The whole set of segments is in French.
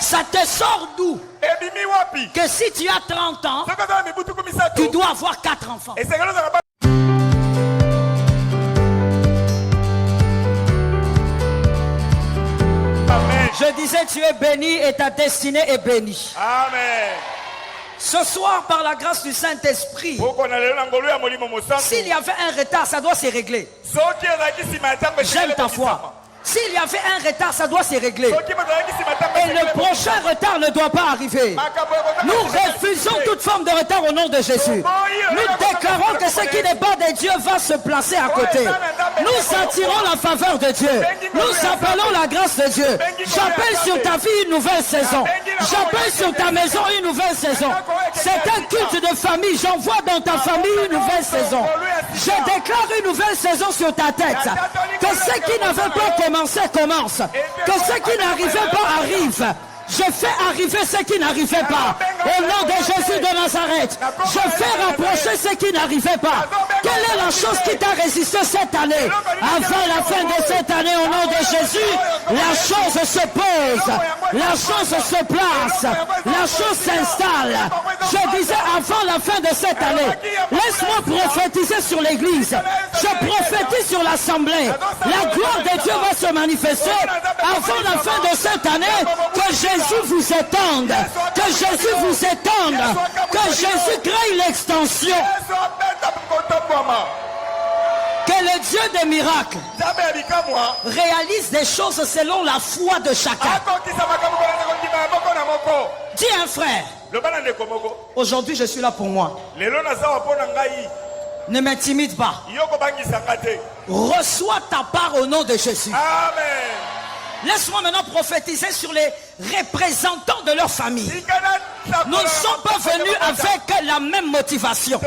Ça te sort d'où? Que si tu as 30 ans, tu dois avoir 4 enfants. Je disais, tu es béni et ta destinée est bénie. Amen. Ce soir, par la grâce du Saint-Esprit, s'il y avait un retard, ça doit se régler. J'aime ta foi. S'il y avait un retard, ça doit se régler. Et le prochain retard ne doit pas arriver. Nous refusons toute forme de retard au nom de Jésus. Nous déclarons que ce qui n'est pas de Dieu va se placer à côté. Nous attirons la faveur de Dieu. Nous appelons la grâce de Dieu. J'appelle sur ta vie une nouvelle saison. J'appelle sur ta maison une nouvelle saison. C'est un culte de famille. J'envoie dans ta famille une nouvelle saison. Je déclare une nouvelle saison sur ta tête. Que ce qui n'avait pas commencé commence. Que ce qui n'arrivait pas arrive. Je fais arriver ce qui n'arrivait pas. Au nom de Jésus de Nazareth, je fais rapprocher ce qui n'arrivait pas. Quelle est la chose qui t'a résisté cette année? Avant la fin de cette année, au nom de Jésus, la chose se pose. La chose se place. La chose s'installe. Je disais avant la fin de cette année, laisse-moi prophétiser sur l'église. Je prophétise sur l'assemblée. La gloire de Dieu va se manifester avant la fin de cette année. Que Jésus vous étende, que Jésus vous étende, que Jésus crée l'extension. Que le Dieu des miracles réalise des choses selon la foi de chacun. Dis un frère, aujourd'hui je suis là pour moi. Ne m'intimide pas. Reçois ta part au nom de Jésus. Amen. Laisse-moi maintenant prophétiser sur les représentants de leur famille. Nous ne sommes pas venus avec la même motivation.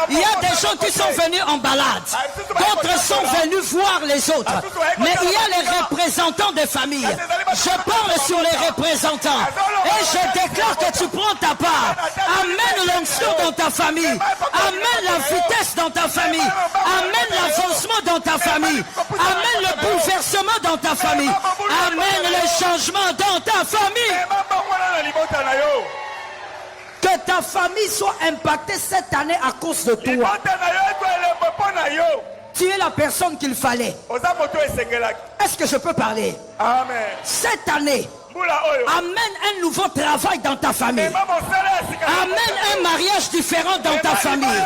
Il y a des gens qui sont venus en balade. D'autres sont venus voir les autres. Mais il y a les représentants des familles. Je parle sur les représentants. Et je déclare que tu prends ta part. Amène l'onction dans ta famille. Amène la vitesse dans ta famille. Amène l'avancement dans ta famille. Amène le bouleversement dans ta famille. Amène le changement dans ta famille. Que ta famille soit impactée cette année à cause de toi. Tu es la personne qu'il fallait. Est-ce que je peux parler? Amen. Cette année, amène un nouveau travail dans ta famille. Amène un mariage différent dans ta famille.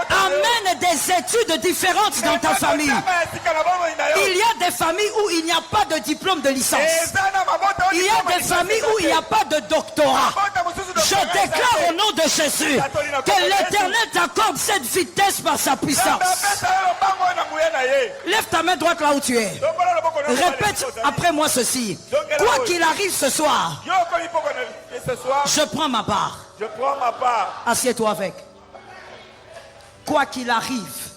Amène des études différentes dans ta famille. Il y a des familles où il n'y a pas de diplôme de licence. Il y a des familles où il n'y a pas de doctorat. Je déclare au nom de Jésus que l'Éternel t'accorde cette vitesse par sa puissance. Lève ta main droite là où tu es. Répète après moi ceci. Quoi qu'il arrive ce soir, je prends ma part. Assieds-toi avec. Quoi qu'il arrive,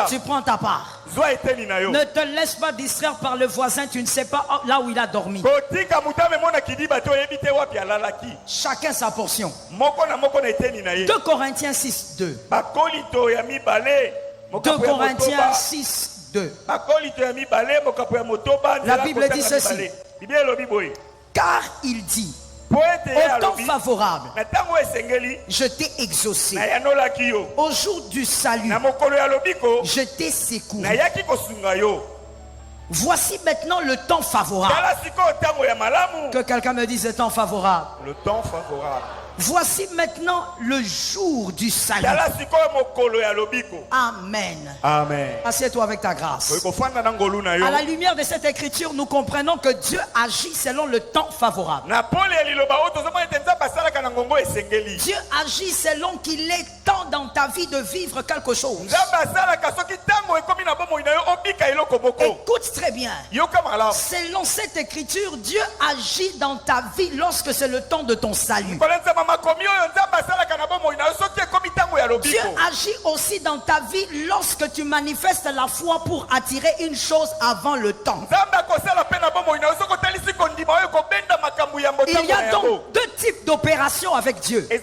tu prends ta part. Ne te laisse pas distraire par le voisin. Tu ne sais pas là où il a dormi. Chacun sa portion. 2 Corinthiens 6, 2. 2 Corinthiens 6, 2. La Bible dit ceci. Car il dit, au temps favorable, je t'ai exaucé. Au jour du salut, je t'ai secouru. Voici maintenant le temps favorable. Que quelqu'un me dise le temps favorable. Le temps favorable. Voici maintenant le jour du salut. Amen. Amen. Assieds-toi avec ta grâce. À la lumière de cette écriture, nous comprenons que Dieu agit selon le temps favorable. Dieu agit selon qu'il est temps dans ta vie de vivre quelque chose. Écoute très bien. Selon cette écriture, Dieu agit dans ta vie lorsque c'est le temps de ton salut. Dieu agit aussi dans ta vie lorsque tu manifestes la foi pour attirer une chose avant le temps. Il y a donc 2 types d'opérations avec Dieu. Dieu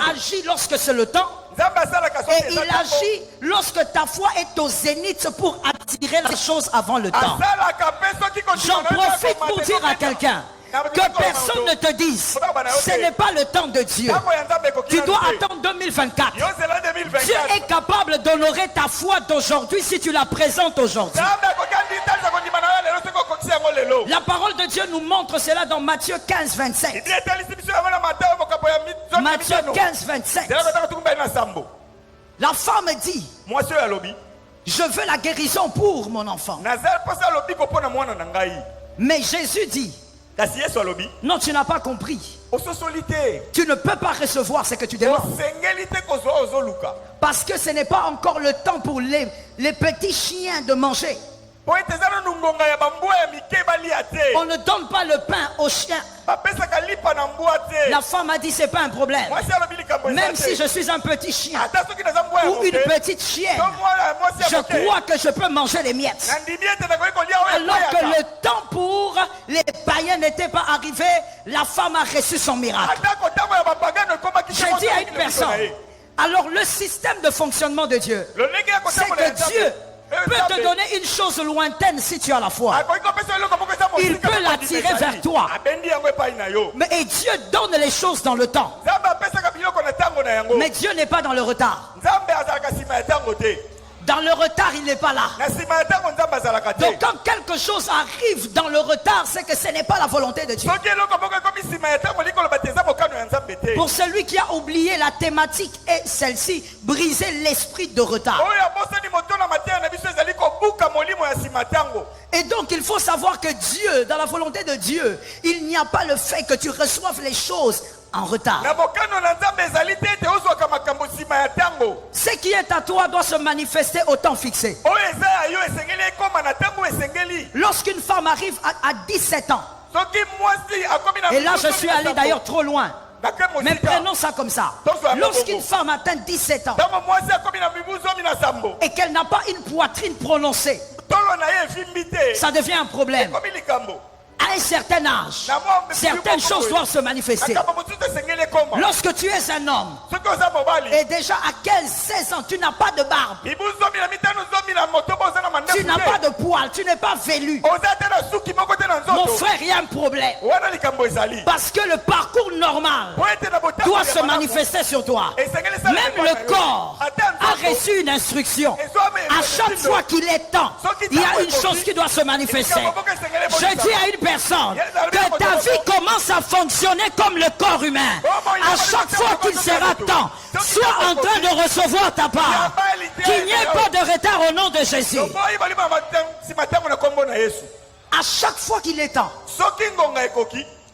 agit lorsque c'est le temps. Et il agit lorsque ta foi est au zénith pour attirer les choses avant le temps. J'en profite pour dire à quelqu'un que personne ne te dise ce n'est pas le temps de Dieu. Tu dois attendre 2024. Dieu est capable d'honorer ta foi d'aujourd'hui si tu la présentes aujourd'hui. La parole de Dieu nous montre cela dans Matthieu 15, 27. Matthieu 15, 27. La femme dit, je veux la guérison pour mon enfant. Mais Jésus dit, non, tu n'as pas compris. Tu ne peux pas recevoir ce que tu demandes. Parce que ce n'est pas encore le temps pour les petits chiens de manger. On ne donne pas le pain aux chiens. La femme a dit, c'est pas un problème. Même si je suis un petit chien ou une petite chienne, je crois que je peux manger les miettes. Alors que le temps pour les païens n'était pas arrivé, la femme a reçu son miracle. J'ai dit à une personne, alors le système de fonctionnement de Dieu, c'est que Dieu peut te donner une chose lointaine si tu as la foi. Il peut l'attirer vers toi. Et Dieu donne les choses dans le temps. Mais Dieu n'est pas dans le retard. Dans le retard, il n'est pas là. Donc quand quelque chose arrive dans le retard, c'est que ce n'est pas la volonté de Dieu. Pour celui qui a oublié, la thématique est celle-ci: briser l'esprit de retard. Et donc il faut savoir que Dieu, dans la volonté de Dieu, il n'y a pas le fait que tu reçoives les choses en retard. Ce qui est à toi doit se manifester au temps fixé. Lorsqu'une femme arrive à 17 ans, et là je suis allé d'ailleurs trop loin, mais prenons ça comme ça. Lorsqu'une femme atteint 17 ans et qu'elle n'a pas une poitrine prononcée, ça devient un problème. À un certain âge, certaines choses doivent se manifester. Lorsque tu es un homme et déjà à 15-16 ans, tu n'as pas de barbe, tu n'as pas de poils, tu n'es pas velu, mon frère, il y a un problème. Parce que le parcours normal doit se manifester sur toi. Même le corps a reçu une instruction. À chaque fois qu'il est temps, il y a une chose qui doit se manifester. Je dis à une personne que ta vie commence à fonctionner comme le corps humain. À chaque fois qu'il sera temps, sois en train de recevoir ta part. Qu'il n'y ait pas de retard au nom de Jésus. À chaque fois qu'il est temps,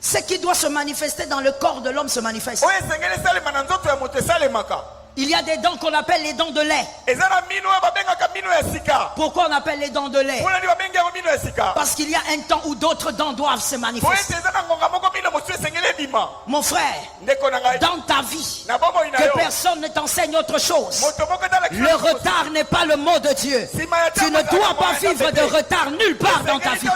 ce qui doit se manifester dans le corps de l'homme se manifeste. Il y a des dents qu'on appelle les dents de lait. Pourquoi on appelle les dents de lait? Parce qu'il y a un temps où d'autres dents doivent se manifester. Mon frère, dans ta vie, que personne ne t'enseigne autre chose. Le retard n'est pas le mot de Dieu. Tu ne dois pas vivre de retard nulle part dans ta vie.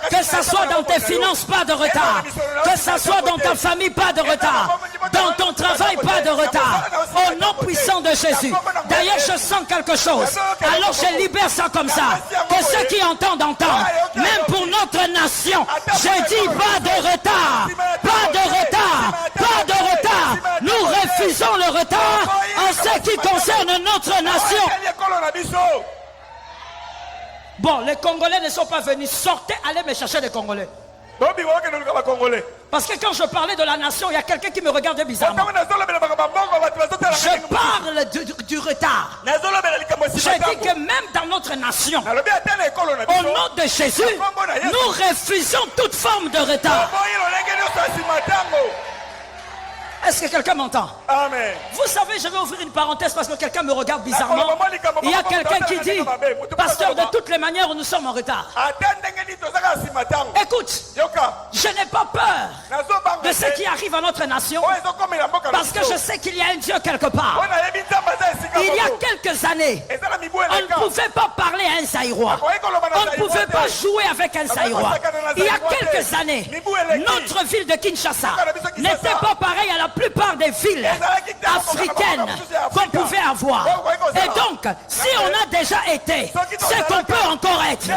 Que ça soit dans tes finances, pas de retard. Que ça soit dans ta famille, pas de retard. Dans ton travail, pas de retard. Au nom puissant de Jésus. D'ailleurs, je sens quelque chose. Alors je libère ça comme ça. Que ceux qui entendent. Même pour notre nation, je dis pas de retard. Pas de retard. Pas de retard. Nous refusons le retard en ce qui concerne notre nation. Bon, les Congolais ne sont pas venus. Sortez, allez me chercher des Congolais. Parce que quand je parlais de la nation, il y a quelqu'un qui me regardait bizarrement. Je parle du retard. Je dis que même dans notre nation, au nom de Jésus, nous refusons toute forme de retard. Est-ce que quelqu'un m'entend? Amen. Vous savez, je vais ouvrir une parenthèse parce que quelqu'un me regarde bizarrement. Il y a quelqu'un qui dit, pasteur, de toutes les manières, nous sommes en retard. Écoute, je n'ai pas peur de ce qui arrive à notre nation parce que je sais qu'il y a un Dieu quelque part. Il y a quelques années, on ne pouvait pas parler à un Zaïrois. On ne pouvait pas jouer avec un Zaïrois. Il y a quelques années, notre ville de Kinshasa n'était pas pareille à la plupart des villes africaines qu'on pouvait avoir. Et donc, si on a déjà été, c'est qu'on peut encore être.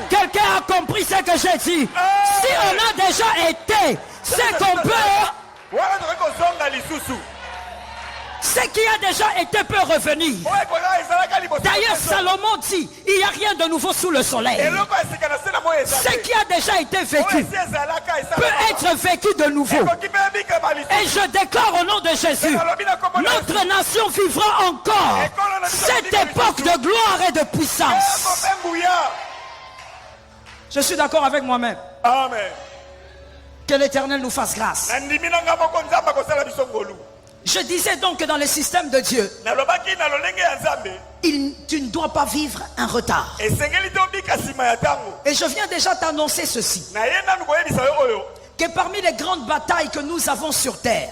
Quelqu'un a compris ce que j'ai dit? Si on a déjà été, c'est qu'on peut. Ce qui a déjà été peut revenir. D'ailleurs, Salomon dit, il n'y a rien de nouveau sous le soleil. Ce qui a déjà été vécu peut être vécu de nouveau. Et je déclare au nom de Jésus, notre nation vivra encore cette époque de gloire et de puissance. Je suis d'accord avec moi-même. Amen. Que l'Éternel nous fasse grâce. Je disais donc que dans le système de Dieu, tu ne dois pas vivre un retard. Et je viens déjà t'annoncer ceci, que parmi les grandes batailles que nous avons sur terre,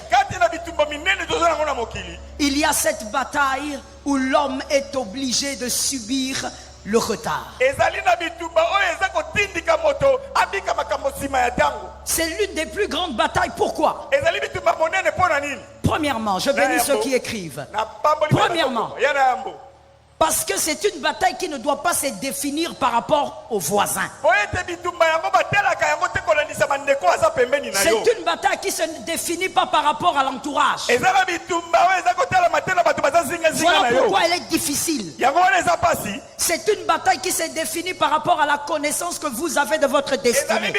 il y a cette bataille où l'homme est obligé de subir le retard. C'est l'une des plus grandes batailles. Pourquoi? Premièrement, je bénis ceux qui écrivent. Premièrement, parce que c'est une bataille qui ne doit pas se définir par rapport aux voisins. C'est une bataille qui ne se définit pas par rapport à l'entourage. Voilà pourquoi elle est difficile. C'est une bataille qui se définit par rapport à la connaissance que vous avez de votre destinée.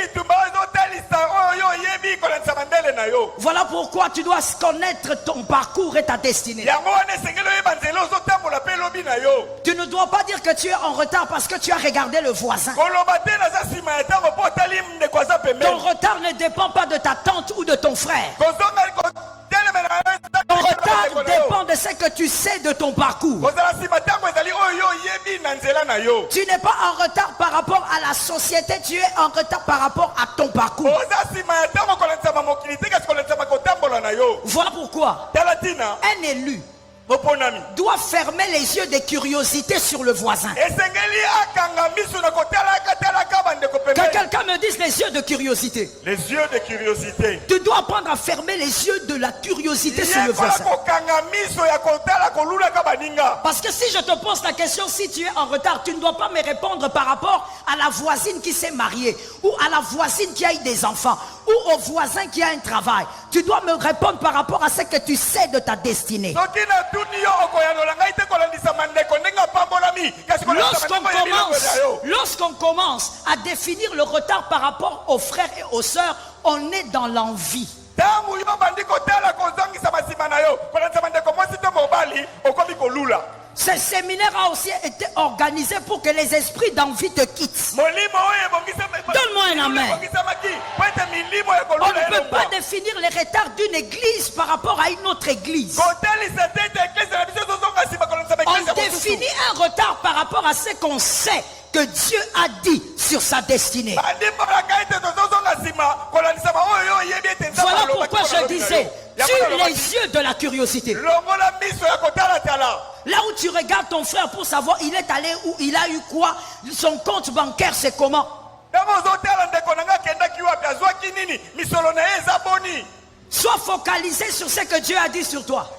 Voilà pourquoi tu dois connaître ton parcours et ta destinée. Tu ne dois pas dire que tu es en retard parce que tu as regardé le voisin. Ton retard ne dépend pas de ta tante ou de ton frère. Ton retard dépend de ce que tu sais de ton parcours. Tu n'es pas en retard par rapport à la société, tu es en retard par rapport à ton parcours. Voilà pourquoi un élu doit fermer les yeux de curiosité sur le voisin. Que quelqu'un me dise les yeux de curiosité. Les yeux de curiosité. Tu dois apprendre à fermer les yeux de la curiosité sur le voisin. Parce que si je te pose la question, si tu es en retard, tu ne dois pas me répondre par rapport à la voisine qui s'est mariée, ou à la voisine qui a eu des enfants, ou au voisin qui a un travail. Tu dois me répondre par rapport à ce que tu sais de ta destinée. Lorsqu'on commence à définir le retard par rapport aux frères et aux sœurs, on est dans l'envie. Ce séminaire a aussi été organisé pour que les esprits d'envie te quittent. Donne-moi un amen. On ne peut pas définir les retards d'une église par rapport à une autre église. On définit un retard par rapport à ce qu'on sait que Dieu a dit sur sa destinée. Voilà pourquoi je disais, tue les yeux de la curiosité. Là où tu regardes ton frère pour savoir il est allé où, il a eu quoi, son compte bancaire c'est comment. Sois focalisé sur ce que Dieu a dit sur toi.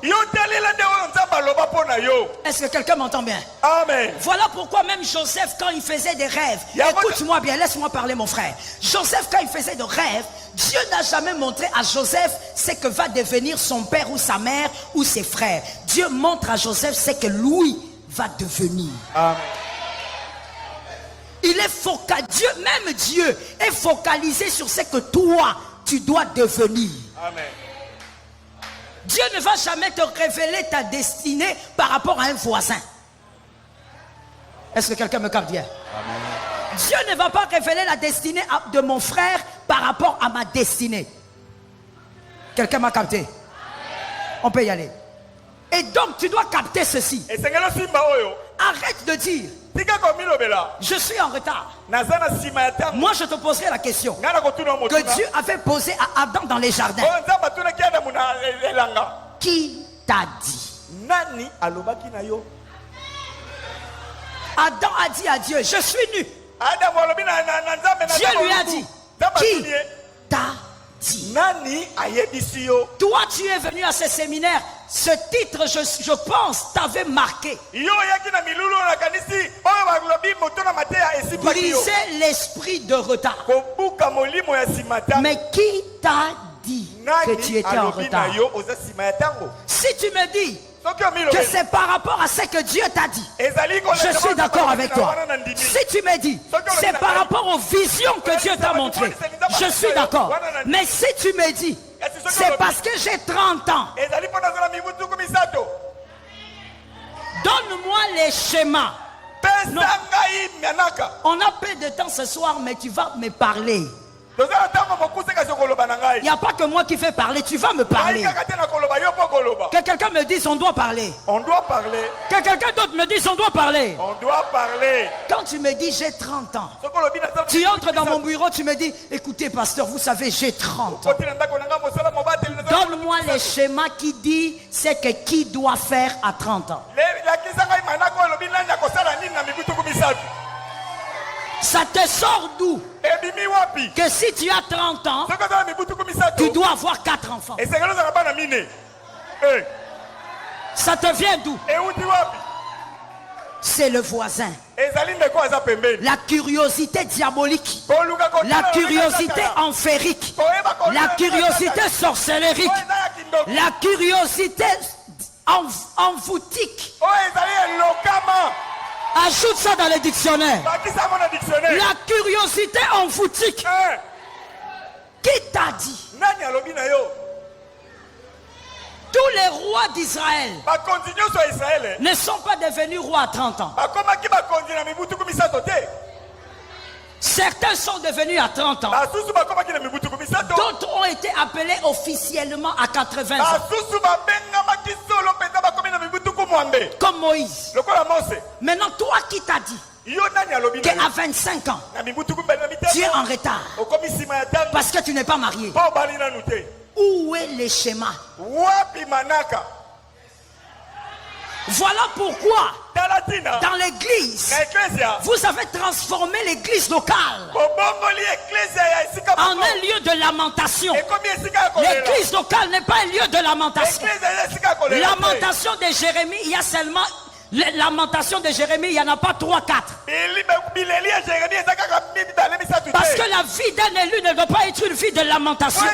Est-ce que quelqu'un m'entend bien? Amen. Voilà pourquoi même Joseph, quand il faisait des rêves, écoute-moi bien, laisse-moi parler mon frère. Joseph, quand il faisait des rêves, Dieu n'a jamais montré à Joseph ce que va devenir son père ou sa mère ou ses frères. Dieu montre à Joseph ce que lui va devenir. Amen. Il est Dieu, même Dieu est focalisé sur ce que toi tu dois devenir. Amen. Dieu ne va jamais te révéler ta destinée par rapport à un voisin. Est-ce que quelqu'un me capte bien? Amen. Dieu ne va pas révéler la destinée de mon frère par rapport à ma destinée. Quelqu'un m'a capté? On peut y aller. Et donc tu dois capter ceci. Arrête de dire je suis en retard. Moi je te poserai la question que Dieu avait posée à Adam dans les jardins. Qui t'a dit? Adam a dit à Dieu, je suis nu. Dieu lui a dit, qui t'a dit? Toi tu es venu à ce séminaire. Ce titre, je pense, t'avait marqué. Briser l'esprit de retard. Mais qui t'a dit que tu étais en retard? Si tu me dis que c'est par rapport à ce que Dieu t'a dit, je suis d'accord avec toi. Si tu me dis c'est par rapport aux visions que Dieu t'a montrées, je suis d'accord. Mais si tu me dis c'est parce que j'ai 30 ans, donne-moi les schémas. Non. On a peu de temps ce soir, mais tu vas me parler. Il n'y a pas que moi qui fais parler, tu vas me parler. Que quelqu'un me dise on doit parler. On doit parler. Que quelqu'un d'autre me dise on doit parler. On doit parler. Quand tu me dis j'ai 30 ans, tu entres dans mon bureau, tu me dis écoutez pasteur, vous savez j'ai 30 ans. Donne-moi les schémas qui disent c'est que qui doit faire à 30 ans. Ça te sort d'où? Que si tu as 30 ans, tu dois avoir 4 enfants. Ça te vient d'où? C'est le voisin. La curiosité diabolique. La curiosité enférique. La curiosité sorcellérique. La curiosité envoûtique. Ajoute ça dans le dictionnaire. La curiosité envoûtique. Qui t'a dit? Tous les rois d'Israël ne sont pas devenus rois à 30 ans. Certains sont devenus à 30 ans. D'autres ont été appelés officiellement à 80 ans. Comme Moïse. Maintenant, toi qui t'as dit qu'à 25 ans, tu es en retard parce que tu n'es pas marié. Où est le schéma? Voilà pourquoi dans l'église, vous avez transformé l'église locale en un lieu de lamentation. L'église locale n'est pas un lieu de lamentation. Lamentation de Jérémie, il y a seulement... Lamentation de Jérémie, il n'y en a pas 3, 4. Parce que la vie d'un élu ne doit pas être une vie de lamentation.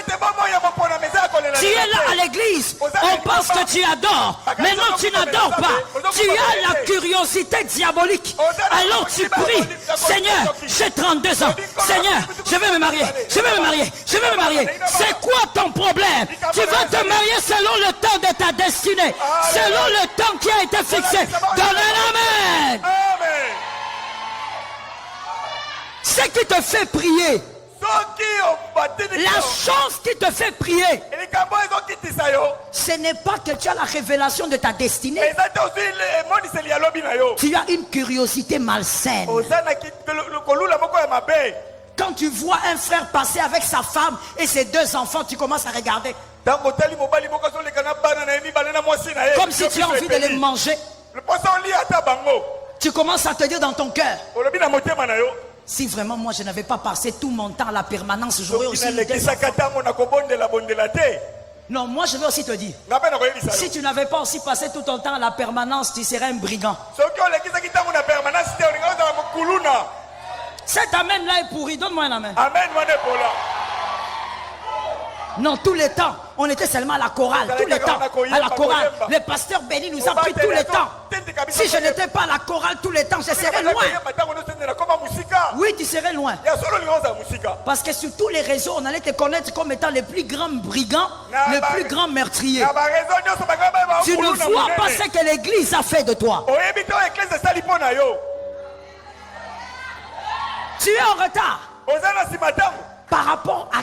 Tu es là à l'église, on pense que tu adores, mais non, tu n'adores pas. Tu as la curiosité diabolique. Alors tu pries, Seigneur, j'ai 32 ans. Seigneur, je vais me marier, je vais me marier, je vais me marier. C'est quoi ton problème? Tu vas te marier selon le temps de ta destinée, selon le temps qui a été fixé. Donne un amen. Ce qui te fait prier, la chose qui te fait prier, ce n'est pas que tu as la révélation de ta destinée. Tu as une curiosité malsaine. Quand tu vois un frère passer avec sa femme et ses 2 enfants, tu commences à regarder comme si tu as envie de les manger. Tu commences à te dire dans ton cœur, si vraiment moi je n'avais pas passé tout mon temps à la permanence, j'aurais aussi eu 2 enfants. Non, moi je vais aussi te dire, si tu n'avais pas aussi passé tout ton temps à la permanence, tu serais un brigand. Cet amen là est pourri, donne-moi un amen. Non, tous les temps, on était seulement à la chorale, tous les temps, à la chorale. Le pasteur Béni nous a pris tous les temps. Si je n'étais pas à la chorale tous les temps, je serais loin. Oui, tu serais loin. Parce que sur tous les réseaux, on allait te connaître comme étant le plus grand brigand, le plus grand meurtrier. Tu ne vois pas ce que l'église a fait de toi. Tu es en retard. Par rapport à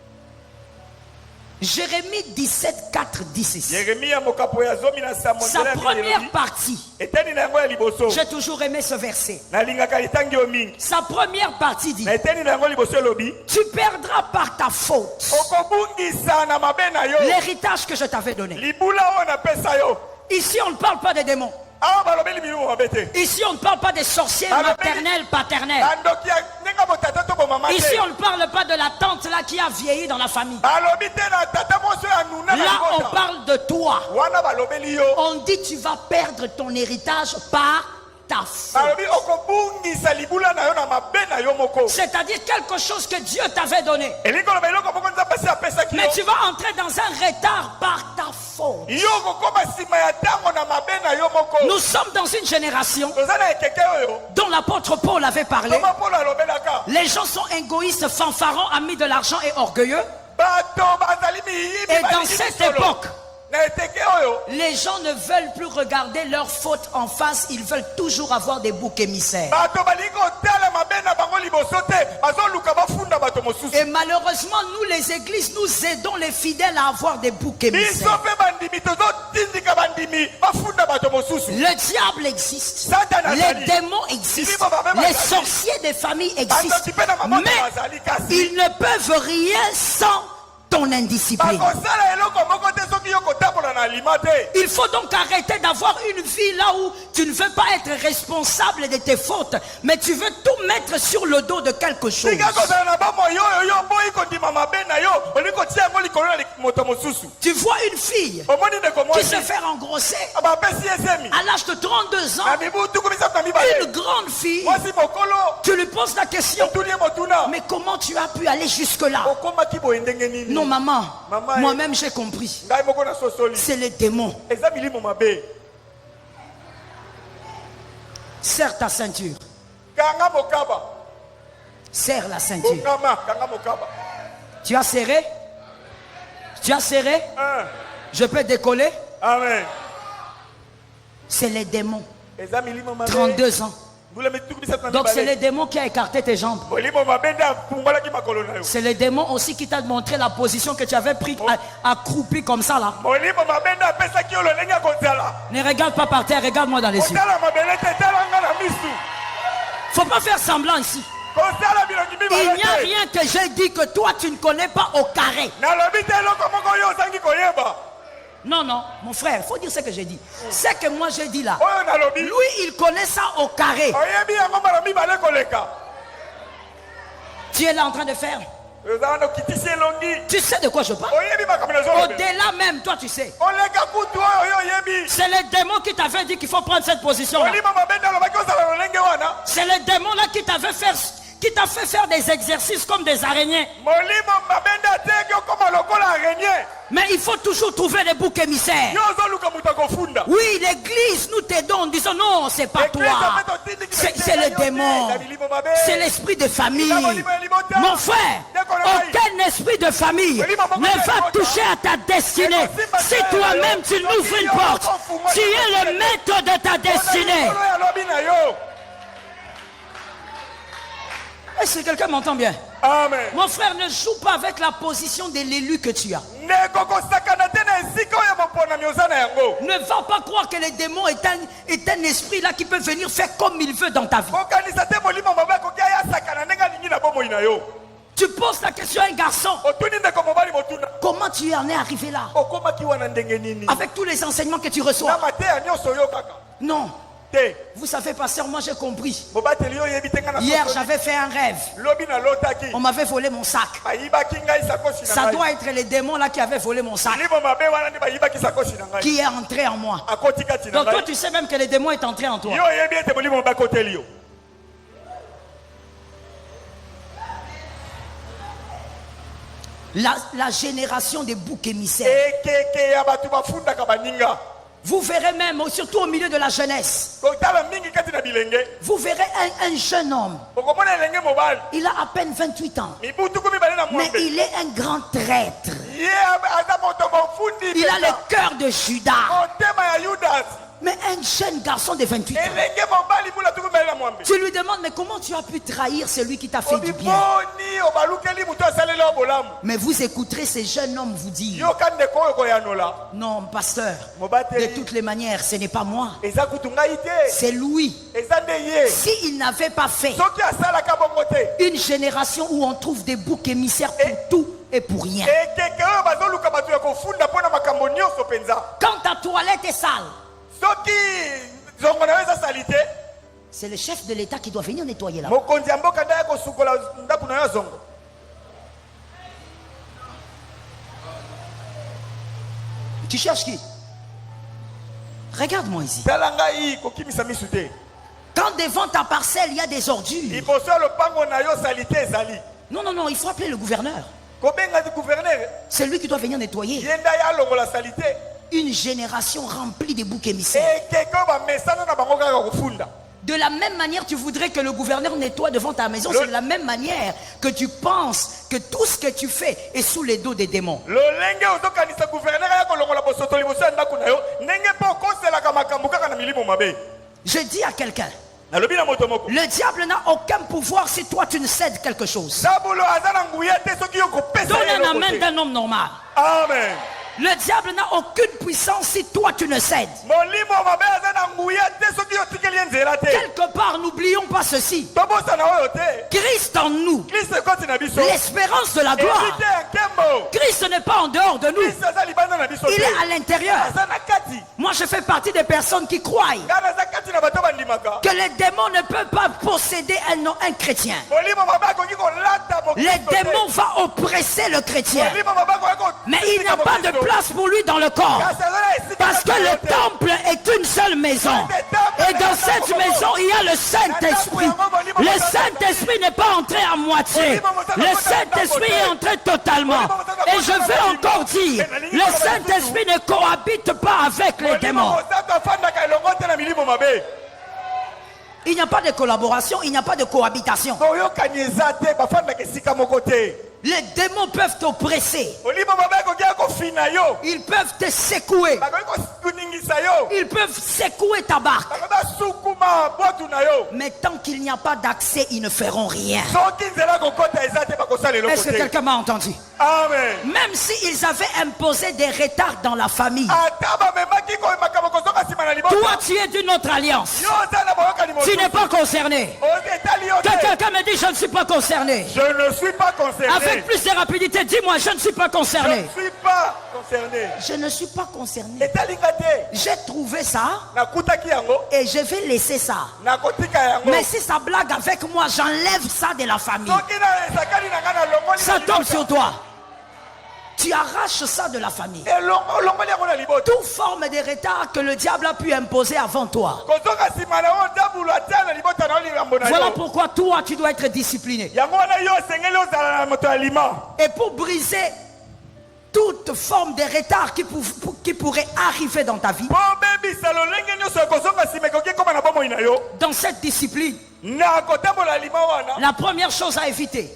Jérémie 17, 4 dit ceci. Sa première partie. J'ai toujours aimé ce verset. Sa première partie dit: tu perdras par ta faute l'héritage que je t'avais donné. Ici, on ne parle pas des démons. Ici, on ne parle pas des sorciers maternels, paternels. Ici, on ne parle pas de la tante là qui a vieilli dans la famille. Là, on parle de toi. On dit tu vas perdre ton héritage par ta faute. C'est-à-dire quelque chose que Dieu t'avait donné. Mais tu vas entrer dans un retard par ta faute. Nous sommes dans une génération dont l'apôtre Paul avait parlé. Les gens sont égoïstes, fanfarons, amis de l'argent et orgueilleux. Et dans cette époque, les gens ne veulent plus regarder leurs fautes en face, ils veulent toujours avoir des boucs émissaires. Et malheureusement, nous les églises, nous aidons les fidèles à avoir des boucs émissaires. Le diable existe, les démons existent, les sorciers des familles existent, mais ils ne peuvent rien sans ton indiscipline. Il faut donc arrêter d'avoir une vie là où tu ne veux pas être responsable de tes fautes, mais tu veux tout mettre sur le dos de quelque chose. Tu vois une fille qui se fait engrosser à l'âge de 32 ans, une grande fille, tu lui poses la question: mais comment tu as pu aller jusque là? Non maman, moi-même j'ai compris. C'est les démons. Serre ta ceinture. Serre la ceinture. Tu as serré? Tu as serré? Je peux décoller? Amen. C'est les démons. 32 ans. Donc c'est les démons qui a écarté tes jambes. C'est les démons aussi qui t'a montré la position que tu avais prise accroupi comme ça là. Ne regarde pas par terre, regarde-moi dans les yeux. Faut pas faire semblant ici. Il n'y a rien que j'ai dit que toi tu ne connais pas au carré. Non, non, mon frère, il faut dire ce que j'ai dit. C'est que moi j'ai dit là. Lui, il connaît ça au carré. Tu es là en train de faire. Tu sais de quoi je parle? Au-delà même, toi tu sais. C'est les démons qui t'avaient dit qu'il faut prendre cette position là. C'est les démons là qui t'avaient fait... qui t'a fait faire des exercices comme des araignées. Mais il faut toujours trouver des boucs émissaires. Oui, l'église nous t'aidons en disant non, c'est pas toi. C'est le démon. C'est l'esprit de famille. Mon frère, aucun esprit de famille ne va toucher à ta destinée. Si toi-même tu n'ouvres une porte, tu es le maître de ta destinée. Est-ce que quelqu'un m'entend bien? Amen. Mon frère, ne joue pas avec la position de l'élu que tu as. Ne va pas croire que le démon est un esprit là qui peut venir faire comme il veut dans ta vie. Tu poses la question à un garçon: comment tu en es arrivé là? Avec tous les enseignements que tu reçois. Non. Vous savez, pasteur, moi j'ai compris. Hier j'avais fait un rêve. On m'avait volé mon sac. Ça doit être les démons là qui avaient volé mon sac, qui est entré en moi. Donc toi tu sais même que les démons est entré en toi. La génération des boucs émissaires. Vous verrez même, surtout au milieu de la jeunesse, vous verrez un jeune homme. Il a à peine 28 ans. Mais il est un grand traître. Il a le cœur de Judas. Mais un jeune garçon de 28 ans, tu lui demandes, mais comment tu as pu trahir celui qui t'a fait du bien? Mais vous écouterez ces jeunes hommes vous dire, non, pasteur, de toutes les manières, ce n'est pas moi, c'est lui. S'il n'avait pas fait une génération où on trouve des boucs émissaires pour tout et pour rien. Quand ta toilette est sale, c'est le chef de l'État qui doit venir nettoyer là. Tu cherches qui? Regarde-moi ici. Quand devant ta parcelle il y a des ordures, non, non, non, il faut appeler le gouverneur. C'est lui qui doit venir nettoyer. Une génération remplie de boucs émissaires. De la même manière, tu voudrais que le gouverneur nettoie devant ta maison. C'est de la même manière que tu penses que tout ce que tu fais est sous les dos des démons. Je dis à quelqu'un, le diable n'a aucun pouvoir si toi tu ne cèdes quelque chose. Donne un amen d'un homme normal. Amen. Le diable n'a aucune puissance si toi tu ne cèdes. Quelque part, n'oublions pas ceci. Christ en nous, l'espérance de la gloire. Christ n'est pas en dehors de nous, il est à l'intérieur. Moi je fais partie des personnes qui croient que les démons ne peuvent pas posséder un chrétien. Les démons vont oppresser le chrétien, mais il n'y a pas de place pour lui dans le corps, parce que le temple est une seule maison, et dans cette maison il y a le Saint-Esprit. Le Saint-Esprit n'est pas entré à moitié, le Saint-Esprit est entré totalement. Et je veux encore dire, le Saint-Esprit ne cohabite pas avec les démons. Il n'y a pas de collaboration, il n'y a pas de cohabitation. Les démons peuvent t'oppresser, ils peuvent te secouer, ils peuvent secouer ta barque, mais tant qu'il n'y a pas d'accès, ils ne feront rien. Est-ce que quelqu'un m'a entendu? Amen. Même s'ils avaient imposé des retards dans la famille, toi tu es d'une autre alliance, tu n'es pas concerné. Que quelqu'un me dit je ne suis pas concerné. Je ne suis pas concerné. Avec plus de rapidité, dis-moi je ne suis pas concerné. Je ne suis pas concerné. Je ne suis pas concerné. J'ai trouvé ça et je vais laisser ça. Mais si ça blague avec moi, j'enlève ça de la famille. Ça tombe sur toi. Tu arraches ça de la famille. Toute forme de retard que le diable a pu imposer avant toi. Voilà pourquoi toi tu dois être discipliné. Et pour briser toute forme de retard qui pourrait arriver dans ta vie, dans cette discipline, la première chose à éviter,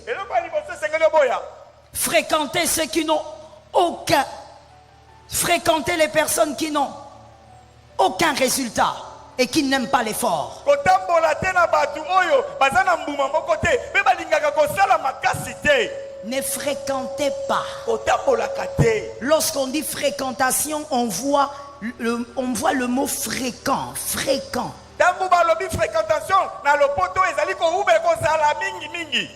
fréquenter ceux qui n'ont aucun, fréquenter les personnes qui n'ont aucun résultat et qui n'aiment pas l'effort. Ne fréquentez pas. Lorsqu'on dit fréquentation, on voit le mot fréquent, fréquent.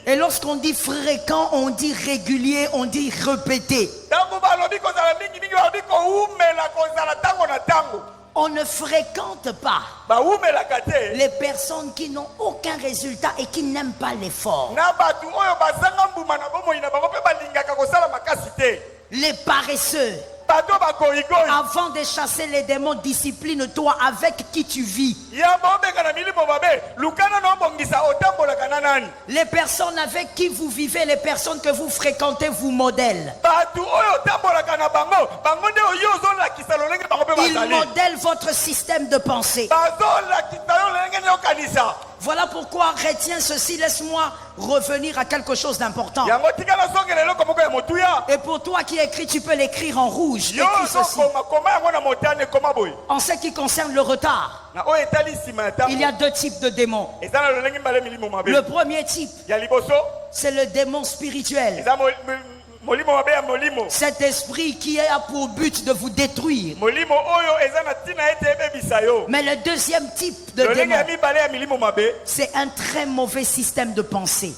Et lorsqu'on dit fréquent, on dit régulier, on dit répété. On ne fréquente pas les personnes qui n'ont aucun résultat et qui n'aiment pas l'effort. Les paresseux. Avant de chasser les démons, discipline-toi avec qui tu vis. Les personnes avec qui vous vivez, les personnes que vous fréquentez vous modèlent. Il modèle votre système de pensée. Voilà pourquoi retiens ceci, laisse-moi revenir à quelque chose d'important. Et pour toi qui écris, tu peux l'écrire en rouge. Écris ceci. En ce qui concerne le retard, il y a deux types de démons. Le premier type, c'est le démon spirituel. Cet esprit qui a pour but de vous détruire. Mais le deuxième type de démon, c'est un très mauvais système de pensée.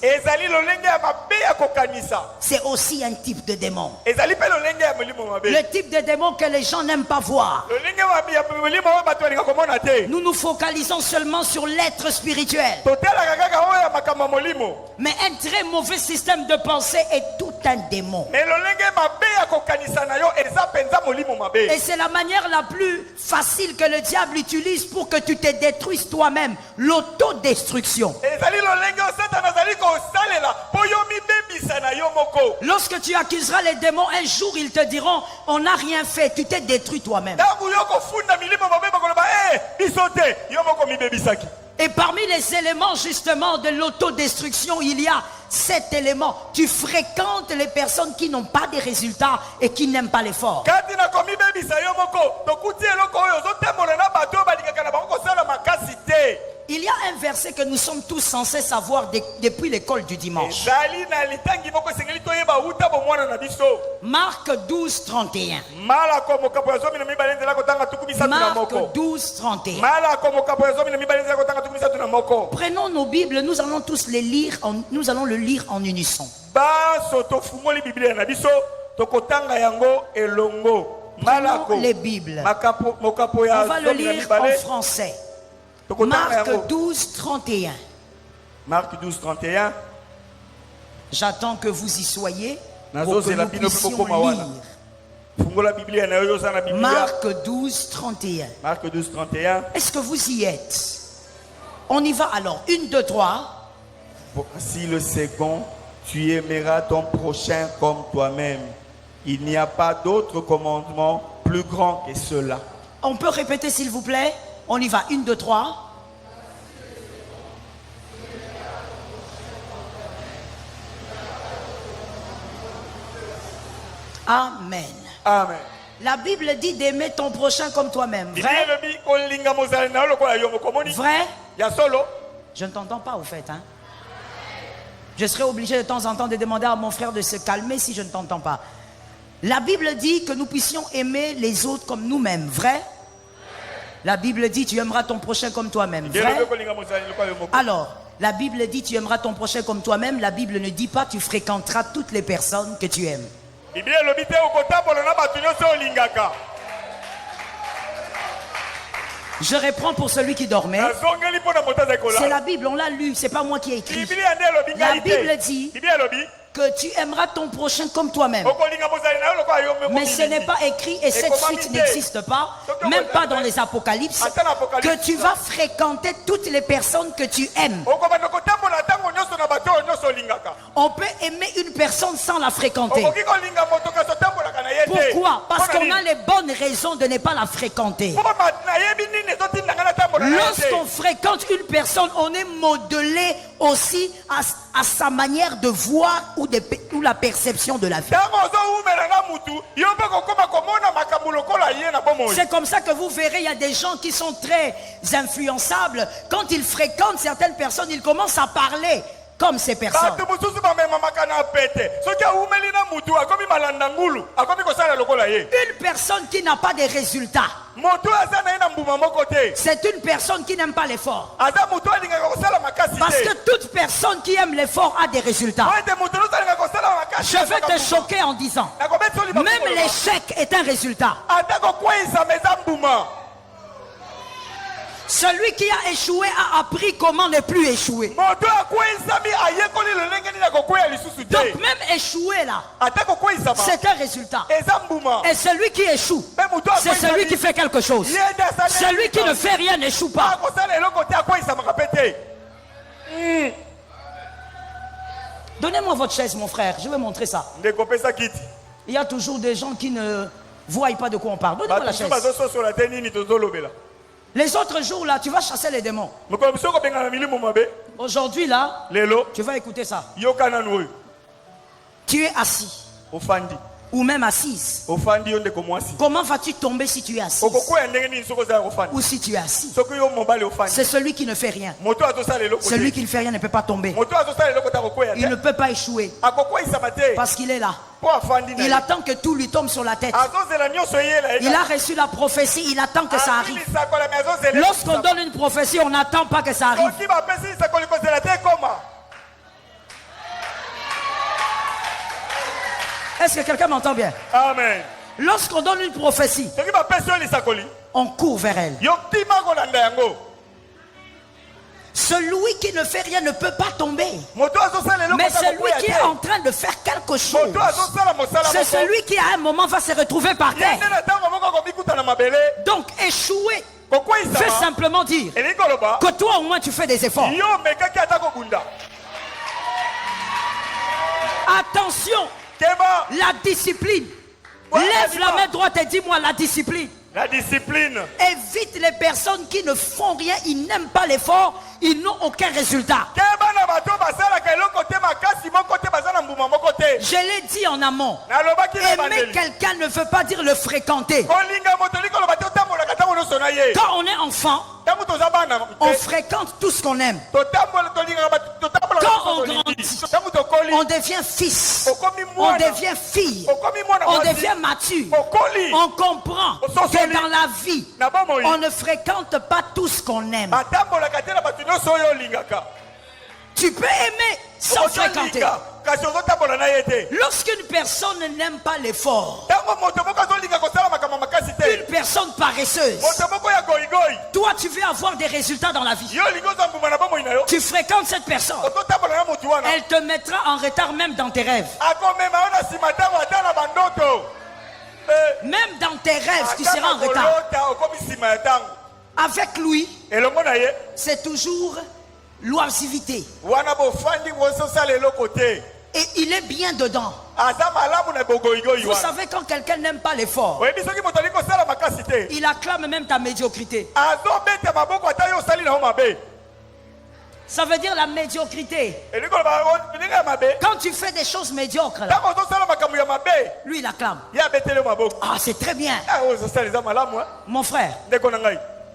C'est aussi un type de démon. Le type de démon que les gens n'aiment pas voir. Nous nous focalisons seulement sur l'être spirituel. Mais un très mauvais système de pensée est tout un démon. Et c'est la manière la plus facile que le diable utilise pour que tu te détruises toi-même. L'autodestruction. Lorsque tu accuseras les démons, un jour ils te diront on n'a rien fait, tu t'es détruit toi-même. Et parmi les éléments justement de l'autodestruction, il y a 7 éléments. Tu fréquentes les personnes qui n'ont pas de résultats et qui n'aiment pas l'effort. Il y a un verset que nous sommes tous censés savoir depuis l'école du dimanche. Marc 12, 31. Marc 12, 31. Prenons nos Bibles, nous allons tous les lire, nous allons le lire en unisson. Prenons les Bibles. On va le lire en français. Marc 12, 31. Marc 12, 31. J'attends que vous y soyez pour que nous puissions lire. Marc 12, 31. Marc 12, 31. Est-ce que vous y êtes? On y va alors. 1, 2, 3. Voici le second. Tu aimeras ton prochain comme toi-même. Il n'y a pas d'autre commandement plus grand que cela. On peut répéter s'il vous plaît? On y va. 1, 2, 3. Amen. Amen. La Bible dit d'aimer ton prochain comme toi-même. Vrai? Vrai? Je ne t'entends pas au fait. Hein? Je serai obligé de temps en temps de demander à mon frère de se calmer si je ne t'entends pas. La Bible dit que nous puissions aimer les autres comme nous-mêmes. Vrai? La Bible dit tu aimeras ton prochain comme toi-même. Vrai? Alors, la Bible dit tu aimeras ton prochain comme toi-même. La Bible ne dit pas tu fréquenteras toutes les personnes que tu aimes. Je reprends pour celui qui dormait. C'est la Bible, on l'a lu, c'est pas moi qui ai écrit. La Bible dit que tu aimeras ton prochain comme toi-même. Mais ce n'est pas écrit et cette suite n'existe pas, même pas dans les Apocalypses, que tu vas fréquenter toutes les personnes que tu aimes. On peut aimer une personne sans la fréquenter. Pourquoi? Parce qu'on a les bonnes raisons de ne pas la fréquenter. Lorsqu'on fréquente une personne, on est modelé aussi à sa manière de voir ou la perception de la vie. C'est comme ça que vous verrez, il y a des gens qui sont très influençables. Quand ils fréquentent certaines personnes, ils commencent à parler comme ces personnes. Une personne qui n'a pas de résultats, c'est une personne qui n'aime pas l'effort. Parce que toute personne qui aime l'effort a des résultats. Je vais te choquer en disant, même l'échec est un résultat. Celui qui a échoué a appris comment ne plus échouer. Donc même échouer là, c'est un résultat. Et celui qui échoue, c'est celui qui fait quelque chose. Celui qui ne fait rien n'échoue pas. Donnez-moi votre chaise mon frère, je vais montrer ça. Il y a toujours des gens qui ne voient pas de quoi on parle. Donnez-moi la chaise. Les autres jours là, tu vas chasser les démons. Aujourd'hui là, tu vas écouter ça. Tu es assis. Ou même assise. Comment vas-tu tomber si tu es assis? Ou si tu es assis? C'est celui qui ne fait rien. Celui qui ne fait rien ne peut pas tomber. Il ne peut pas échouer. Parce qu'il est là. Il attend que tout lui tombe sur la tête. Il a reçu la prophétie, il attend que ça arrive. Lorsqu'on donne une prophétie, on n'attend pas que ça arrive. Est-ce que quelqu'un m'entend bien? Amen. Lorsqu'on donne une prophétie, on court vers elle. Celui qui ne fait rien ne peut pas tomber. Mais celui qui est en train de faire quelque chose, c'est celui qui à un moment va se retrouver par terre. Donc échouer fait simplement dire que toi au moins tu fais des efforts. Attention, la discipline. Lève la main droite et dis-moi la discipline. La discipline. Évite les personnes qui ne font rien, ils n'aiment pas l'effort, ils n'ont aucun résultat. Je l'ai dit en amont. Aimer quelqu'un ne veut pas dire le fréquenter. Quand on est enfant, on fréquente tout ce qu'on aime. Quand on grandit, on devient fils, on devient fille, on devient mature. On comprend que dans la vie, on ne fréquente pas tout ce qu'on aime. Tu peux aimer sans fréquenter. Lorsqu'une personne n'aime pas l'effort, une personne paresseuse, toi tu veux avoir des résultats dans la vie, tu fréquentes cette personne, elle te mettra en retard même dans tes rêves. Même dans tes rêves tu seras en retard. Avec lui, c'est toujours l'oisivité. Et il est bien dedans. Vous savez, quand quelqu'un n'aime pas l'effort, il acclame même ta médiocrité. Ça veut dire la médiocrité. Quand tu fais des choses médiocres, là, lui il acclame. Ah, c'est très bien. Mon frère,